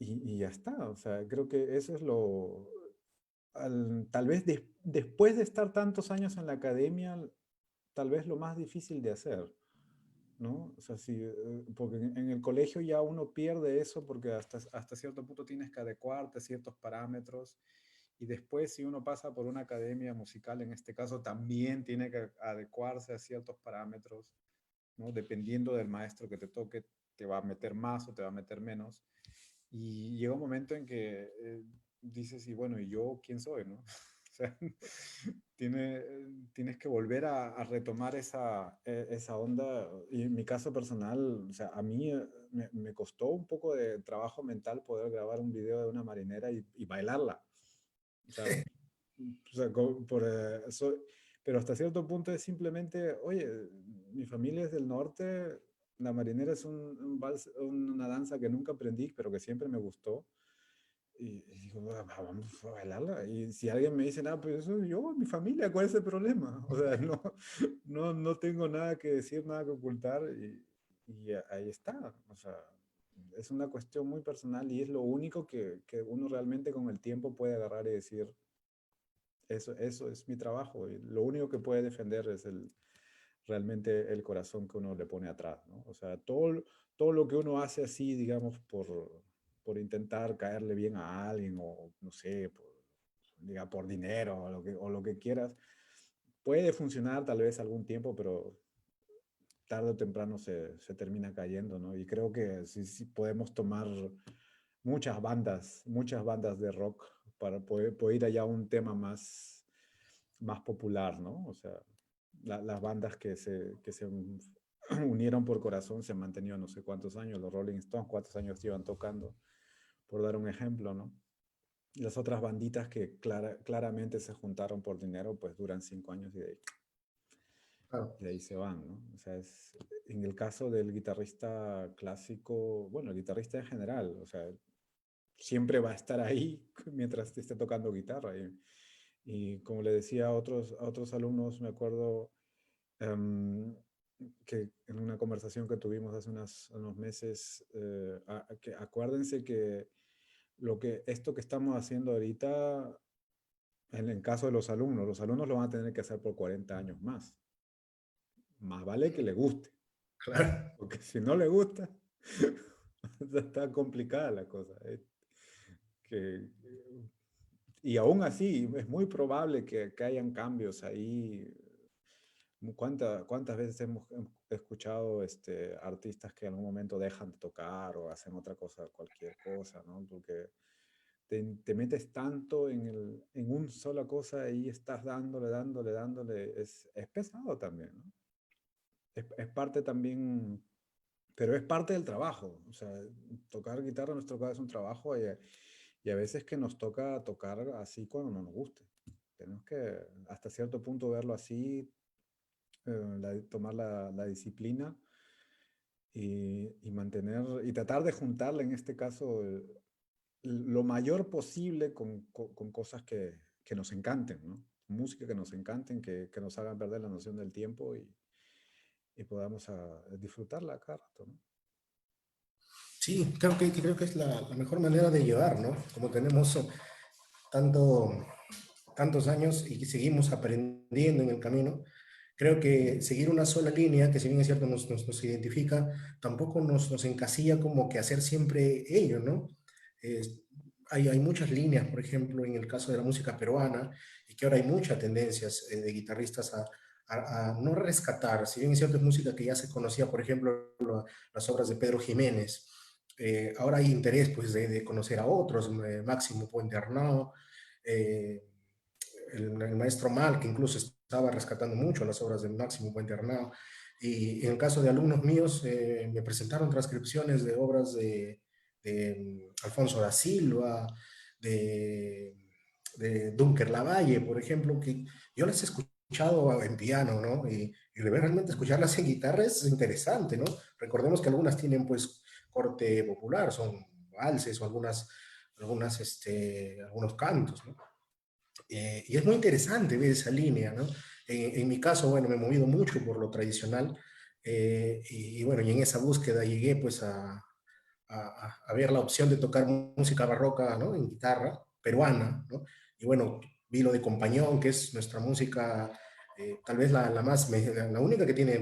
y ya está. O sea, creo que eso es tal vez después de estar tantos años en la academia, tal vez lo más difícil de hacer, ¿no? O sea, porque en el colegio ya uno pierde eso porque hasta cierto punto tienes que adecuarte a ciertos parámetros y después si uno pasa por una academia musical, en este caso, también tiene que adecuarse a ciertos parámetros, ¿no? Dependiendo del maestro que te toque, te va a meter más o te va a meter menos. Y llega un momento en que dices, y bueno, ¿y yo quién soy, no? sea, tiene, tienes que volver a retomar esa onda. Y en mi caso personal, o sea, a mí me costó un poco de trabajo mental poder grabar un video de una marinera y bailarla. O sea, pero hasta cierto punto es simplemente, oye, mi familia es del norte, la marinera es una danza que nunca aprendí, pero que siempre me gustó. Y digo, vamos a bailarla. Y si alguien me dice, nada, pues eso yo, mi familia, ¿cuál es el problema? O sea, no tengo nada que decir, nada que ocultar y ahí está. O sea, es una cuestión muy personal y es lo único que uno realmente con el tiempo puede agarrar y decir, eso es mi trabajo. Y lo único que puede defender es realmente el corazón que uno le pone atrás, ¿no? O sea, todo lo que uno hace así, digamos, por intentar caerle bien a alguien o, no sé, diga, por dinero o lo que quieras, puede funcionar tal vez algún tiempo, pero tarde o temprano se termina cayendo, ¿no? Y creo que sí podemos tomar muchas bandas de rock para poder ir allá a un tema más popular, ¿no? O sea, las bandas que se unieron por corazón se han mantenido no sé cuántos años, los Rolling Stones, cuántos años llevan tocando, por dar un ejemplo, ¿no? Y las otras banditas que claramente se juntaron por dinero, pues duran 5 años Claro, de ahí se van, ¿no? O sea, en el caso del guitarrista clásico, bueno, el guitarrista en general, o sea, siempre va a estar ahí mientras te esté tocando guitarra. Y como le decía a otros alumnos, me acuerdo que en una conversación que tuvimos hace unos meses, que acuérdense que esto que estamos haciendo ahorita, en el caso de los alumnos lo van a tener que hacer por 40 años más. Más vale que le guste, claro. porque si no le gusta, está complicada la cosa. Que, y aún así, es muy probable que hayan cambios ahí. ¿Cuántas veces hemos escuchado artistas que en algún momento dejan de tocar o hacen otra cosa, cualquier cosa, ¿no? Porque te metes tanto en una sola cosa y estás dándole, es pesado también, ¿no? Es parte también, pero es parte del trabajo. O sea, tocar guitarra en nuestro caso es un trabajo y a veces que nos toca tocar así cuando no nos guste. Tenemos que hasta cierto punto verlo así, tomar la disciplina y mantener y tratar de juntarla en este caso lo mayor posible con cosas que nos encanten, ¿no? Música que nos encanten, que nos hagan perder la noción del tiempo y podamos disfrutarla cada rato, ¿no? Sí, creo que es la mejor manera de llevar, ¿no? Como tenemos tanto, tantos años y seguimos aprendiendo en el camino, creo que seguir una sola línea, que si bien es cierto nos identifica, tampoco nos encasilla como que hacer siempre ello, ¿no? Es- hay muchas líneas, por ejemplo, en el caso de la música peruana, y que ahora hay muchas tendencias de guitarristas a no rescatar, si bien es cierto es música que ya se conocía, por ejemplo, las obras de Pedro Jiménez, ahora hay interés pues de conocer a otros, Máximo Puente Arnau, eh, el maestro Mal, que incluso estaba rescatando mucho las obras de Máximo Puente Arnau. Y en el caso de alumnos míos, me presentaron transcripciones de obras de Alfonso da Silva, de, de Dunker Lavalle, por ejemplo, que yo las he escuchado en piano, ¿no? Y realmente escucharlas en guitarra es interesante, ¿no? Recordemos que algunas tienen, pues, corte popular, son valses o algunos cantos, ¿no? Y es muy interesante ver esa línea, ¿no? En mi caso, bueno, me he movido mucho por lo tradicional y bueno, y en esa búsqueda llegué pues a ver la opción de tocar música barroca, ¿no? En guitarra peruana, ¿no? Y bueno, vi lo de Compañón, que es nuestra música, tal vez la única que tiene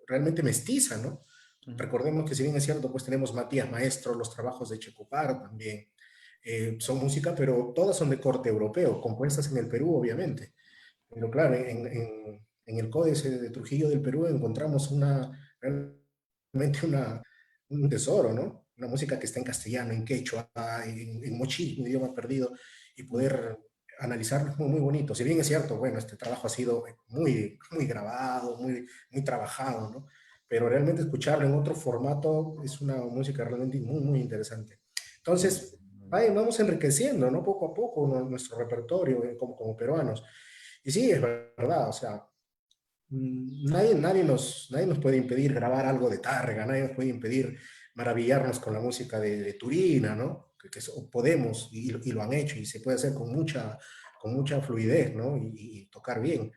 realmente mestiza, ¿no? Ujú. Recordemos que si bien es cierto, pues tenemos Matías Maestro, los trabajos de Checopar también, son música, pero todas son de corte europeo, compuestas en el Perú, obviamente. Pero claro, en el Códice de Trujillo del Perú encontramos realmente un tesoro, ¿no? Una música que está en castellano, en quechua, en mochil, un idioma perdido, y Mm. poder analizarlo es muy, muy bonito. Si bien es cierto, bueno, este trabajo ha sido muy, muy grabado, muy, muy trabajado, ¿no? Pero realmente escucharlo en otro formato es una música realmente muy, muy interesante. Sí, Entonces, vamos enriqueciendo, ¿no? Poco a poco nuestro repertorio como peruanos. Y sí, es verdad, o sea, nadie nos puede impedir grabar algo de Tárrega, nadie nos puede impedir maravillarnos con la música de Turina, ¿no? Podemos y lo han hecho y se puede hacer con mucha fluidez, ¿no? Y tocar bien.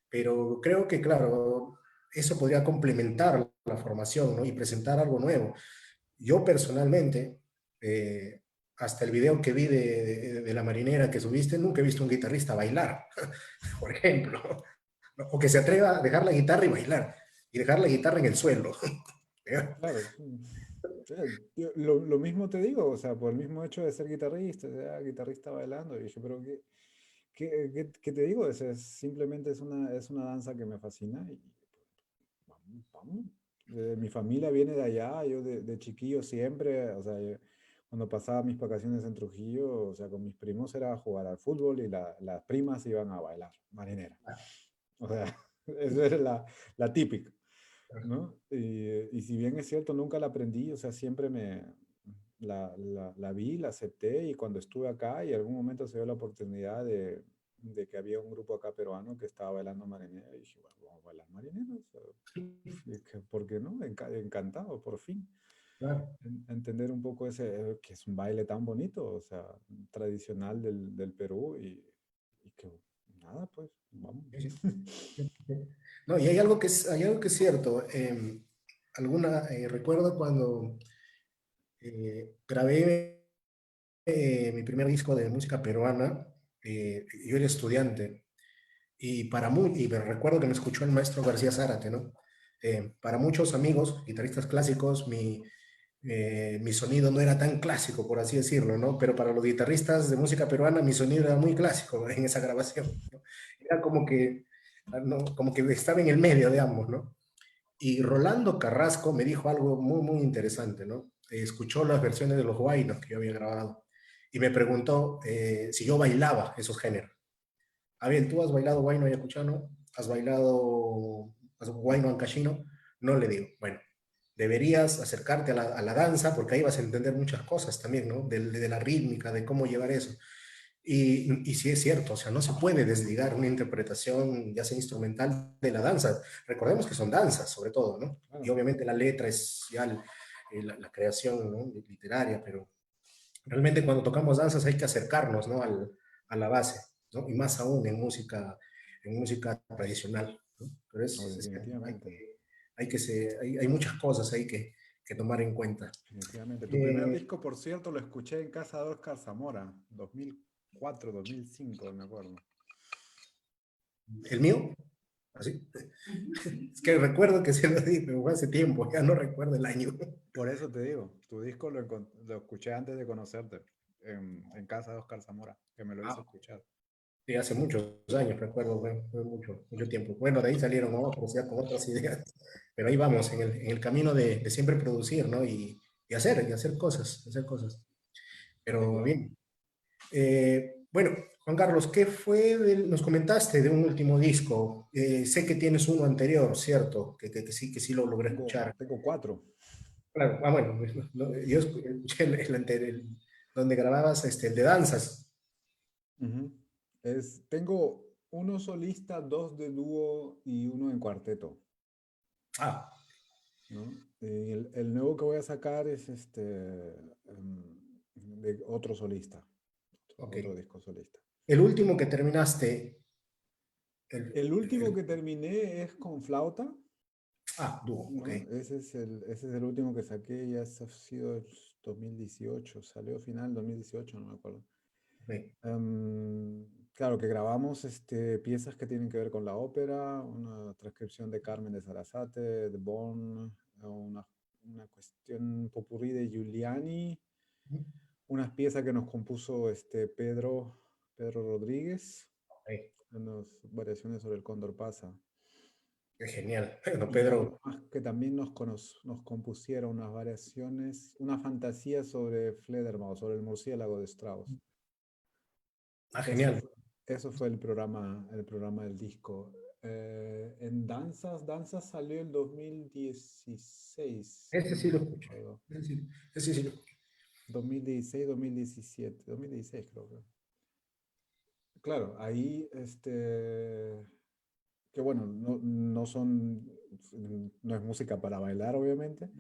Pero creo que, claro, eso podría complementar la formación, ¿no? Y presentar algo nuevo. Yo personalmente, hasta el video que vi de la marinera que subiste, nunca he visto un guitarrista bailar, por ejemplo. ¿No? O que se atreva a dejar la guitarra y bailar, y dejar la guitarra en el suelo. claro. Sí. Sí, lo mismo te digo, o sea, por el mismo hecho de ser guitarrista, sea guitarrista bailando, y yo, pero ¿qué te digo? Simplemente es una danza que me fascina y vamos, vamos. Mi familia viene de allá, yo de chiquillo siempre, o sea, cuando pasaba mis vacaciones en Trujillo, o sea, con mis primos era jugar al fútbol y las primas iban a bailar, marinera. O sea, eso era la típica. ¿No? Y si bien es cierto, nunca la aprendí, o sea, siempre la vi, la acepté y cuando estuve acá y en algún momento se dio la oportunidad de que había un grupo acá peruano que estaba bailando marinera y dije, bueno, vamos a bailar marinera, o sea, ¿por qué no? Encantado, por fin. Claro. Entender un poco que es un baile tan bonito, o sea, tradicional del Perú y que nada, pues, vamos. No, y hay algo que es cierto. Recuerdo cuando grabé mi primer disco de música peruana, yo era estudiante y me recuerdo que me escuchó el maestro García Zárate, ¿no? Para muchos amigos, guitarristas clásicos, mi sonido no era tan clásico, por así decirlo, ¿no? Pero para los guitarristas de música peruana, mi sonido era muy clásico en esa grabación, ¿no? Era como que, ¿no? Como que estaba en el medio de ambos, ¿no? Y Rolando Carrasco me dijo algo muy, muy interesante, ¿no? Escuchó las versiones de los Huaynos que yo había grabado y me preguntó si yo bailaba esos géneros. A ver, ¿tú has bailado Huayno Ayacuchano? ¿Has bailado Huayno Ancashino? No le digo. Bueno, deberías acercarte a la danza porque ahí vas a entender muchas cosas también, ¿no? De la rítmica, de cómo llevar eso. Y sí es cierto, o sea, no se puede desligar una interpretación, ya sea instrumental, de la danza. Recordemos que son danzas, sobre todo, ¿no? Y Claro. obviamente la letra es ya la creación, ¿no? Literaria, pero realmente cuando tocamos danzas hay que acercarnos, ¿no? A la base, ¿no? Y más aún en música tradicional, ¿no? Pero No, es que definitivamente. hay muchas cosas ahí que tomar en cuenta. Definitivamente. Tu primer Eh, disco, por cierto, lo escuché en casa de Oscar Zamora, 2004, 2005, me acuerdo. el mío, así. Es que recuerdo que se lo di, pero fue hace tiempo, ya no recuerdo el año. Por eso te digo, tu disco lo escuché antes de conocerte, en casa de Oscar Zamora, que me lo hizo Ah, escuchar. sí, hace muchos años, recuerdo, fue mucho, mucho tiempo. Bueno, de ahí salieron otros, ya con otras ideas, pero ahí vamos, en el camino de siempre producir, ¿no? Y hacer cosas, hacer cosas. Sí, Pero claro. bien. Bueno, Juan Carlos, nos comentaste de un último disco. Sé que tienes uno anterior, ¿cierto? Que sí lo logré escuchar. Tengo cuatro. Claro, bueno, yo escuché donde grababas el de danzas. Ujú. Tengo uno solista, dos de dúo y uno en cuarteto, Ah, ¿no? Y el nuevo que voy a sacar es de otro solista, ok. otro disco solista. El último que terminaste, el, El el- último el- que terminé es con flauta, dúo, ok. ¿no? Ese es el último que saqué, ya ha sido el 2018, salió final 2018, no me acuerdo. Ok. Claro, que grabamos piezas que tienen que ver con la ópera, una transcripción de Carmen de Sarasate, de Bonn, una cuestión popurrí de Giuliani, unas piezas que nos compuso Pedro Rodríguez, Ok. unas variaciones sobre el Cóndor pasa. Qué genial. Bueno, Y Pedro, algo más que también nos compusieron unas variaciones, una fantasía sobre Fledermaus, sobre el murciélago de Strauss. Eso genial. eso fue el programa del disco. En danzas salió en 2016, Ese si sí no lo me escuché. recuerdo. Ese sí lo escuché. 2016, 2017, 2016 creo que. Claro, ahí, que bueno, no son, no es música para bailar, obviamente,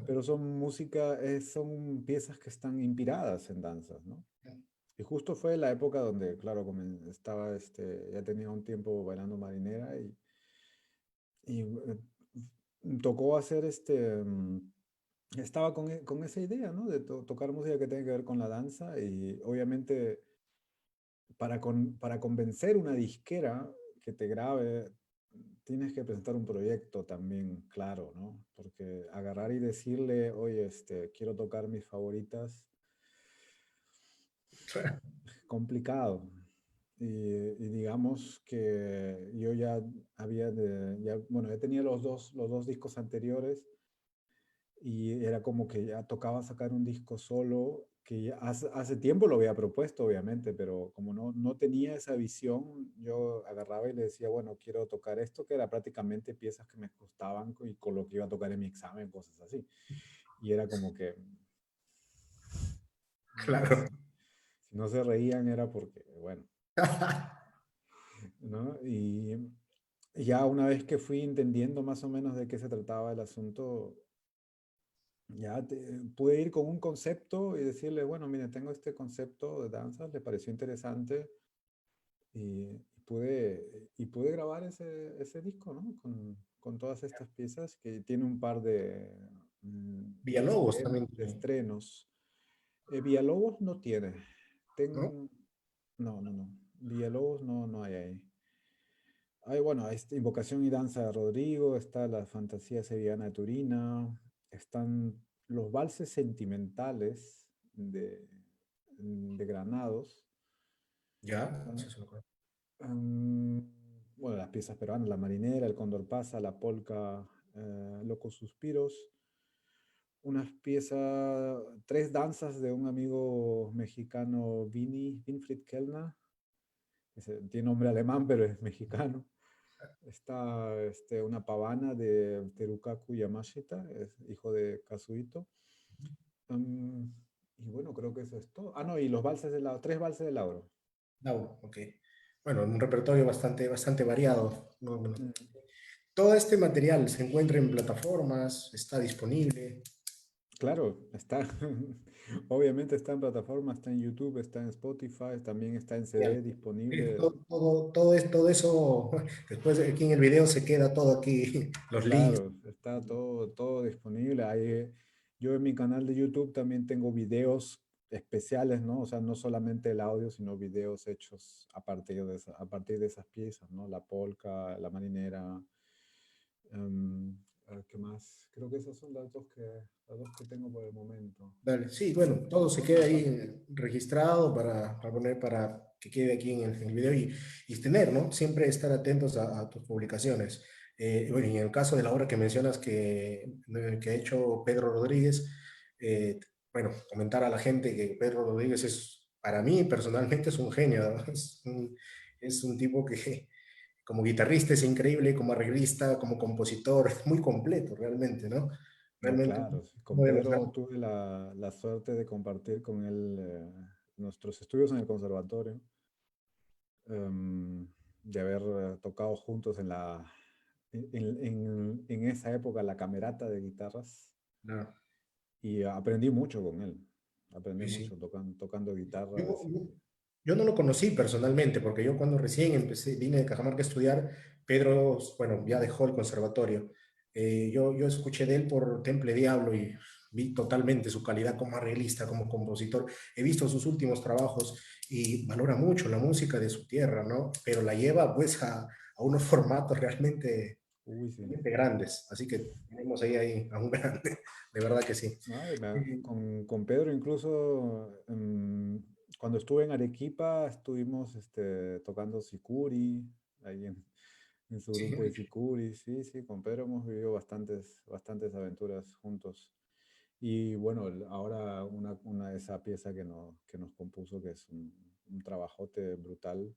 pero son música, son piezas que están inspiradas en danzas, ¿no? Y justo fue la época donde, claro, estaba, ya tenía un tiempo bailando marinera y tocó hacer estaba con esa idea, ¿no? De tocar música que tenga que ver con la danza y obviamente para convencer una disquera que te grabe, tienes que presentar un proyecto también claro, ¿no? Porque agarrar y decirle, oye, quiero tocar mis favoritas, complicado. Y digamos que yo ya bueno, ya tenía los dos discos anteriores y era como que ya tocaba sacar un disco solo, que hace tiempo lo había propuesto, obviamente, pero como no tenía esa visión, yo agarraba y le decía, bueno, quiero tocar esto, que era prácticamente piezas que me gustaban y con lo que iba a tocar en mi examen, cosas así. Y era como que, Claro. si no se reían era porque, bueno, ¿no? Y ya una vez que fui entendiendo más o menos de qué se trataba el asunto, pude ir con un concepto y decirle, bueno, mire, tengo este concepto de danza, le pareció interesante y pude grabar ese disco, ¿no? Con todas estas piezas que tiene un par Villalobos también de tiene, estrenos. Villalobos no tiene. ¿no? Ten, no. Villalobos no hay ahí. Hay, bueno, Invocación y Danza de Rodrigo, está la Fantasía Sevillana de Turina, están los valses sentimentales de Granados, Ya, ah, sí, se lo conozco. mm, bueno, las piezas peruanas, La Marinera, El Cóndor Pasa, La Polca, Locos Suspiros, unas piezas, tres danzas de un amigo mexicano, Winfried Kellner, tiene nombre alemán, pero es mexicano. Está una pavana de Terukaku Yamashita, es hijo de Kazuhito. Mm, y bueno, creo que eso es todo. Ah, no, y los valses de Lauro, tres valses de Lauro. Lauro, ok. Bueno, un repertorio bastante variado. ¿No? Bueno, Mm, todo este material se encuentra en plataformas, está disponible, claro, está. Obviamente está en plataforma, está en YouTube, está en Spotify, también está en genial. CD disponible. Todo eso, después aquí en el video se queda todo aquí, los links. Claro, está todo disponible. Yo en mi canal de YouTube también tengo videos especiales, ¿no? O sea, no solamente el audio, sino videos hechos a partir de esas piezas, ¿no? La polca, la marinera. A ver, ¿qué más? Creo que esas son las dos que tengo por el momento. Dale, sí, bueno, todo se queda ahí registrado para poner, para que quede aquí en el video y tener, ¿no? Siempre estar atentos a tus publicaciones. Bueno, y en el caso de la obra que mencionas que ha hecho Pedro Rodríguez, eh, bueno, comentar a la gente que Pedro Rodríguez es, para mí personalmente, es un genio, ¿no? Es un tipo que como guitarrista es increíble, como arreglista, como compositor, es muy completo realmente, ¿no? No, Realmente claro, sí. Con uno de los Pedro tuve la suerte de compartir con él nuestros estudios en el conservatorio, de haber tocado juntos en esa época la camerata de guitarras grandes. y aprendí mucho con él. Aprendí Sí, mucho sí. tocando Yo, guitarras. yo no lo conocí personalmente, porque yo cuando recién empecé, vine de Cajamarca a estudiar, Pedro, bueno, ya dejó el conservatorio. Yo escuché de él por Temple Diablo y vi totalmente su calidad como arreglista, como compositor. He visto sus últimos trabajos y valora mucho la música de su tierra, ¿no? Pero la lleva pues a unos formatos Uy, sí. realmente grandes. Así que tenemos ahí a un grande, de verdad que sí. No, Eh, con Pedro incluso cuando estuve en Arequipa estuvimos tocando Sicuri, ahí en su Sí, grupo de Sicuri, sí, sí, con Pedro hemos vivido bastantes aventuras juntos. Y bueno, ahora esa pieza que nos compuso, que es un trabajote brutal,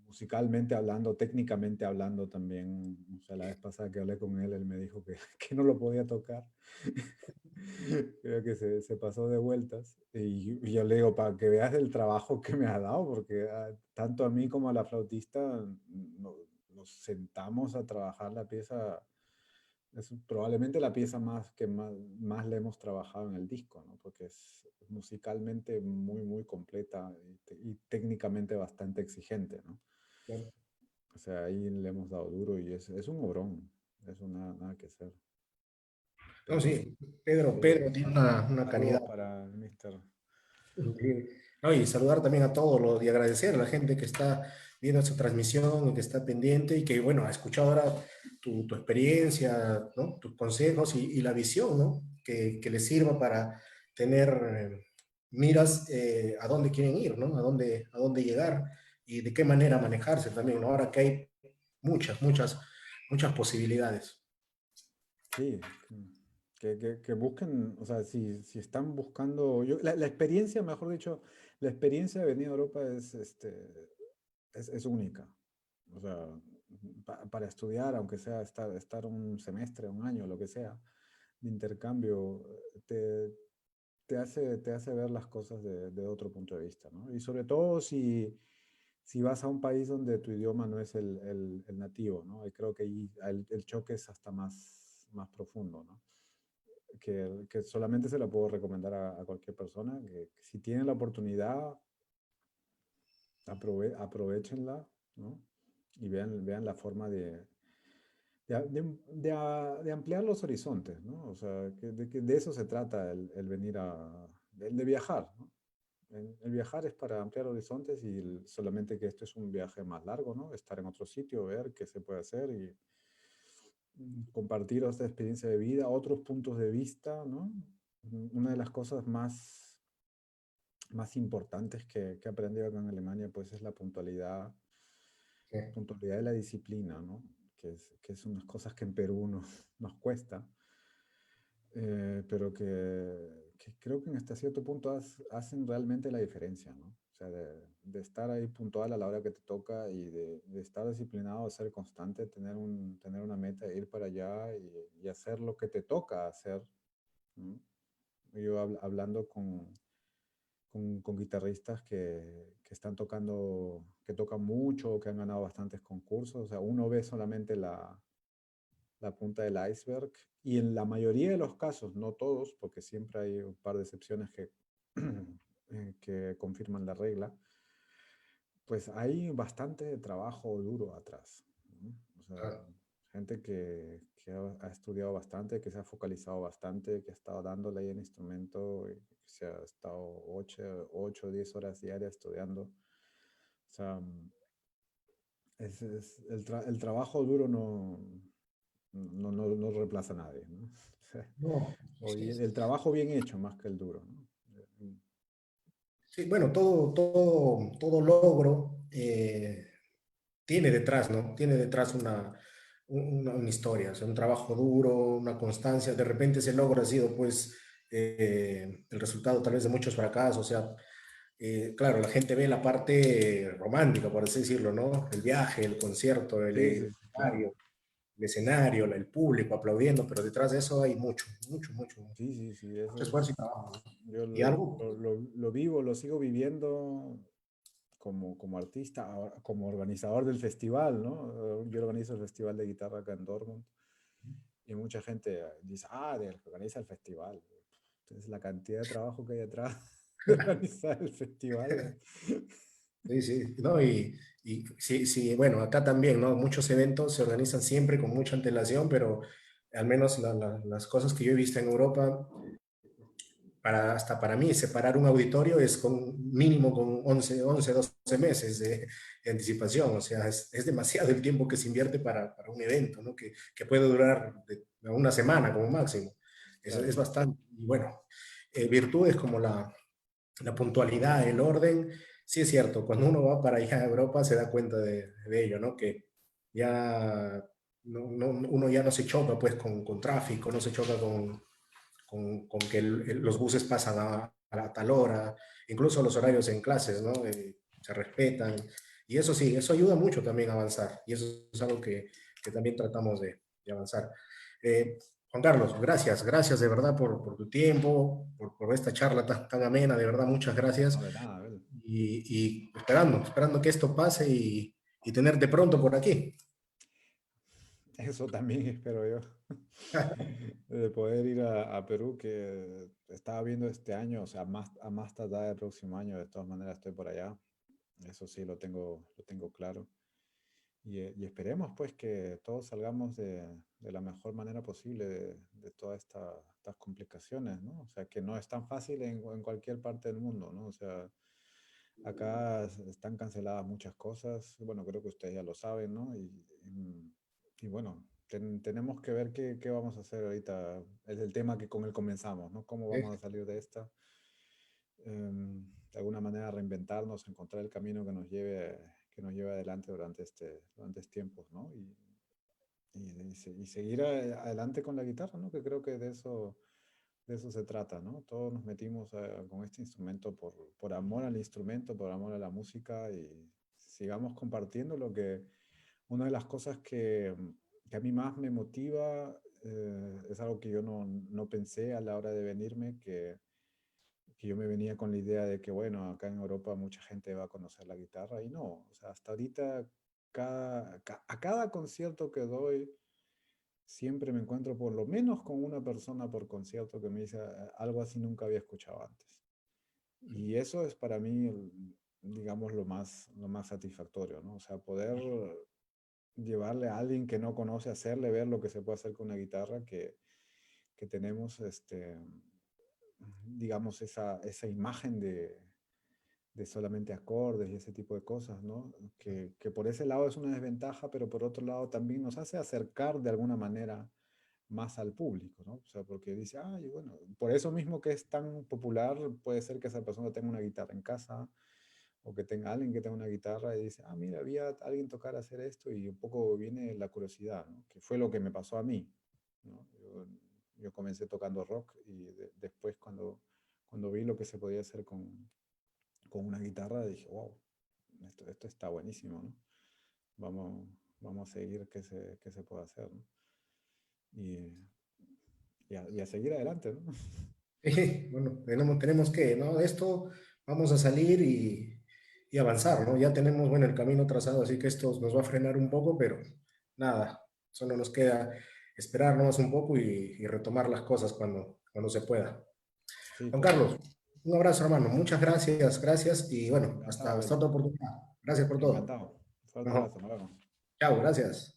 musicalmente hablando, técnicamente hablando también. O sea, la vez pasada que hablé con él, él me dijo que, que no lo podía tocar. Creo que se pasó de vueltas. Y yo le digo, para que veas el trabajo que me ha dado, porque tanto a mí como a la flautista nos sentamos a trabajar la pieza. Es probablemente la pieza más que más le hemos trabajado en el disco, ¿no? Porque es musicalmente muy, muy completa y técnicamente bastante exigente, ¿no? O sea, ahí le hemos dado duro y es un obrón, eso nada que hacer. No, Pero sí, sí, Pedro tiene una calidad saludos para el mister. increíble. No, y saludar también a todos los y agradecer a la gente que está viendo esta transmisión y que está pendiente y que, bueno, ha escuchado ahora tu experiencia, ¿no? Tus consejos y la visión, ¿no? Que les sirva para tener miras a dónde quieren ir, ¿no? A dónde llegar y de qué manera manejarse también, ¿no? Ahora que hay muchas posibilidades. Sí, que busquen, o sea, si están buscando, la experiencia, mejor dicho, la experiencia de venir a Europa es única. O sea, para estudiar, aunque sea estar un semestre, un año, lo que sea, de intercambio, te, te hace ver las cosas de otro punto de vista, ¿no? Y sobre todo si vas a un país donde tu idioma no es el nativo, ¿no? Y creo que ahí el choque es hasta más profundo, ¿no? Que solamente se la puedo recomendar a cualquier persona, que si tienen la oportunidad, aprovechenla, ¿no? Y vean la forma de ampliar los horizontes, ¿no? O sea, que de eso se trata el venir de viajar, ¿no? El viajar es para ampliar horizontes y solamente que esto es un viaje más largo, ¿no? Estar en otro sitio, ver qué se puede hacer y compartir esta experiencia de vida, otros puntos de vista, ¿no? Una de las cosas más importantes que he aprendido acá en Alemania, pues es la Sí, puntualidad y la disciplina, ¿no? Que es unas cosas que en Perú nos cuesta, pero que creo que en este cierto punto hacen realmente la diferencia, ¿no? O sea, de estar ahí puntual a la hora que te toca y de estar disciplinado, ser constante, tener una meta, ir para allá y hacer lo que te toca hacer, ¿no? Yo hablando con guitarristas que están tocando, que tocan mucho, que han ganado bastantes concursos, o sea, uno ve solamente la punta del iceberg y en la mayoría de los casos, no todos, porque siempre hay un par de excepciones que confirman la regla, pues hay bastante trabajo duro atrás, ¿no? O sea, claro. gente que ha estudiado bastante, que se ha focalizado bastante, que ha estado dándole ahí el instrumento, y que se ha estado 8 o 10 horas diarias estudiando. O sea, el trabajo duro no reemplaza a nadie, ¿no? O sea, No, y sí, el trabajo bien hecho más que el duro, ¿no? sí, bueno, todo logro tiene detrás, ¿no? Tiene detrás una historia, o sea, un trabajo duro, una constancia. De repente ese logro ha sido, pues, el resultado tal vez de muchos fracasos. O sea, claro, la gente ve la parte romántica, por así decirlo, ¿no? El viaje, el concierto, Sí, sí, sí, claro. el escenario, el público aplaudiendo, pero detrás de eso hay Sí, sí, sí, eso mucho esfuerzo y es. trabajo, ¿no? Yo Y algo, lo vivo, lo sigo viviendo como artista, como organizador del festival, ¿no? Yo organizo el festival de guitarra acá en Dortmund y mucha gente dice, del que organiza el festival. Entonces, la cantidad de trabajo que hay detrás de organizar el festival. sí, sí, ¿no? Y sí, sí, bueno, acá también, ¿no? Muchos eventos se organizan siempre con mucha antelación, pero al menos las cosas que yo he visto en Europa, hasta para mí, separar un auditorio es con mínimo con 12 meses de anticipación, o sea, es demasiado el tiempo que se invierte para un evento, ¿no? Que puede durar una semana como máximo. Es Claro, bastante, y bueno, virtudes como la puntualidad, el orden, sí es cierto, cuando uno va para allá a Europa se da cuenta de ello, ¿no? Que ya uno ya no se choca pues con tráfico, no se choca con que los buses pasan a la tal hora, incluso los horarios en clases, ¿no? se respetan. Y eso sí, eso ayuda mucho también a avanzar. Y eso es algo que también tratamos de avanzar. Juan Carlos, gracias, gracias de verdad por tu tiempo, por esta charla tan amena, de verdad, muchas gracias. No, de nada, Abel. Y esperando que esto pase y tenerte pronto por aquí. Eso también espero yo. De poder ir a Perú, que estaba viendo este año, o sea, a más tardar el próximo año, de todas maneras estoy por allá. Eso sí, lo tengo claro. Y esperemos pues que todos salgamos de la mejor manera posible de todas estas complicaciones, ¿no? O sea, que no es tan fácil en cualquier parte del mundo, ¿no? O sea, acá están canceladas muchas cosas, bueno, creo que ustedes ya lo saben, ¿no? Y bueno, tenemos que ver qué vamos a hacer ahorita. Es el tema que con el comenzamos, ¿no? ¿Cómo vamos a salir de esta? De alguna manera reinventarnos, encontrar el camino que nos lleve adelante durante este tiempo, ¿no? Y seguir adelante con la guitarra, ¿no? Que creo que de eso se trata, ¿no? Todos nos metimos con este instrumento por amor al instrumento, por amor a la música y sigamos compartiendo lo que, una de las cosas que a mí más me motiva es algo que yo no pensé a la hora de venirme, que yo me venía con la idea de que, bueno, acá en Europa mucha gente va a conocer la guitarra y no, o sea, hasta ahorita a cada concierto que doy, siempre me encuentro por lo menos con una persona por concierto que me dice algo así nunca había escuchado antes. Y eso es para mí, digamos, lo más satisfactorio, ¿no? O sea, poder llevarle a alguien que no conoce, hacerle ver lo que se puede hacer con una guitarra, que tenemos, digamos, esa imagen de solamente acordes y ese tipo de cosas, ¿no? Que por ese lado es una desventaja, pero por otro lado también nos hace acercar de alguna manera más al público, ¿no? O sea, porque dice, ay, bueno, por eso mismo que es tan popular, puede ser que esa persona tenga una guitarra en casa o que tenga alguien que tenga una guitarra y dice, ah, mira, había alguien tocar hacer esto y un poco viene la curiosidad, ¿no? Que fue lo que me pasó a mí, ¿no? Yo comencé tocando rock y después cuando vi lo que se podía hacer con una guitarra, dije, wow, esto está buenísimo, ¿no? Vamos, vamos a seguir qué se puede hacer, ¿no? Y, y a seguir adelante, ¿no? Bueno, tenemos que, ¿no? De esto vamos a salir y avanzar, ¿no? Ya tenemos, bueno, el camino trazado, así que esto nos va a frenar un poco, pero nada, solo nos queda esperarnos un poco y retomar las cosas cuando se pueda. Sí, Juan claro. Carlos, un abrazo, hermano. Muchas gracias, gracias y bueno, Encantado, hasta Abel. otra oportunidad. Gracias por todo. Encantado. Fuerte Ujú. abrazo, nos vemos. Chao, gracias.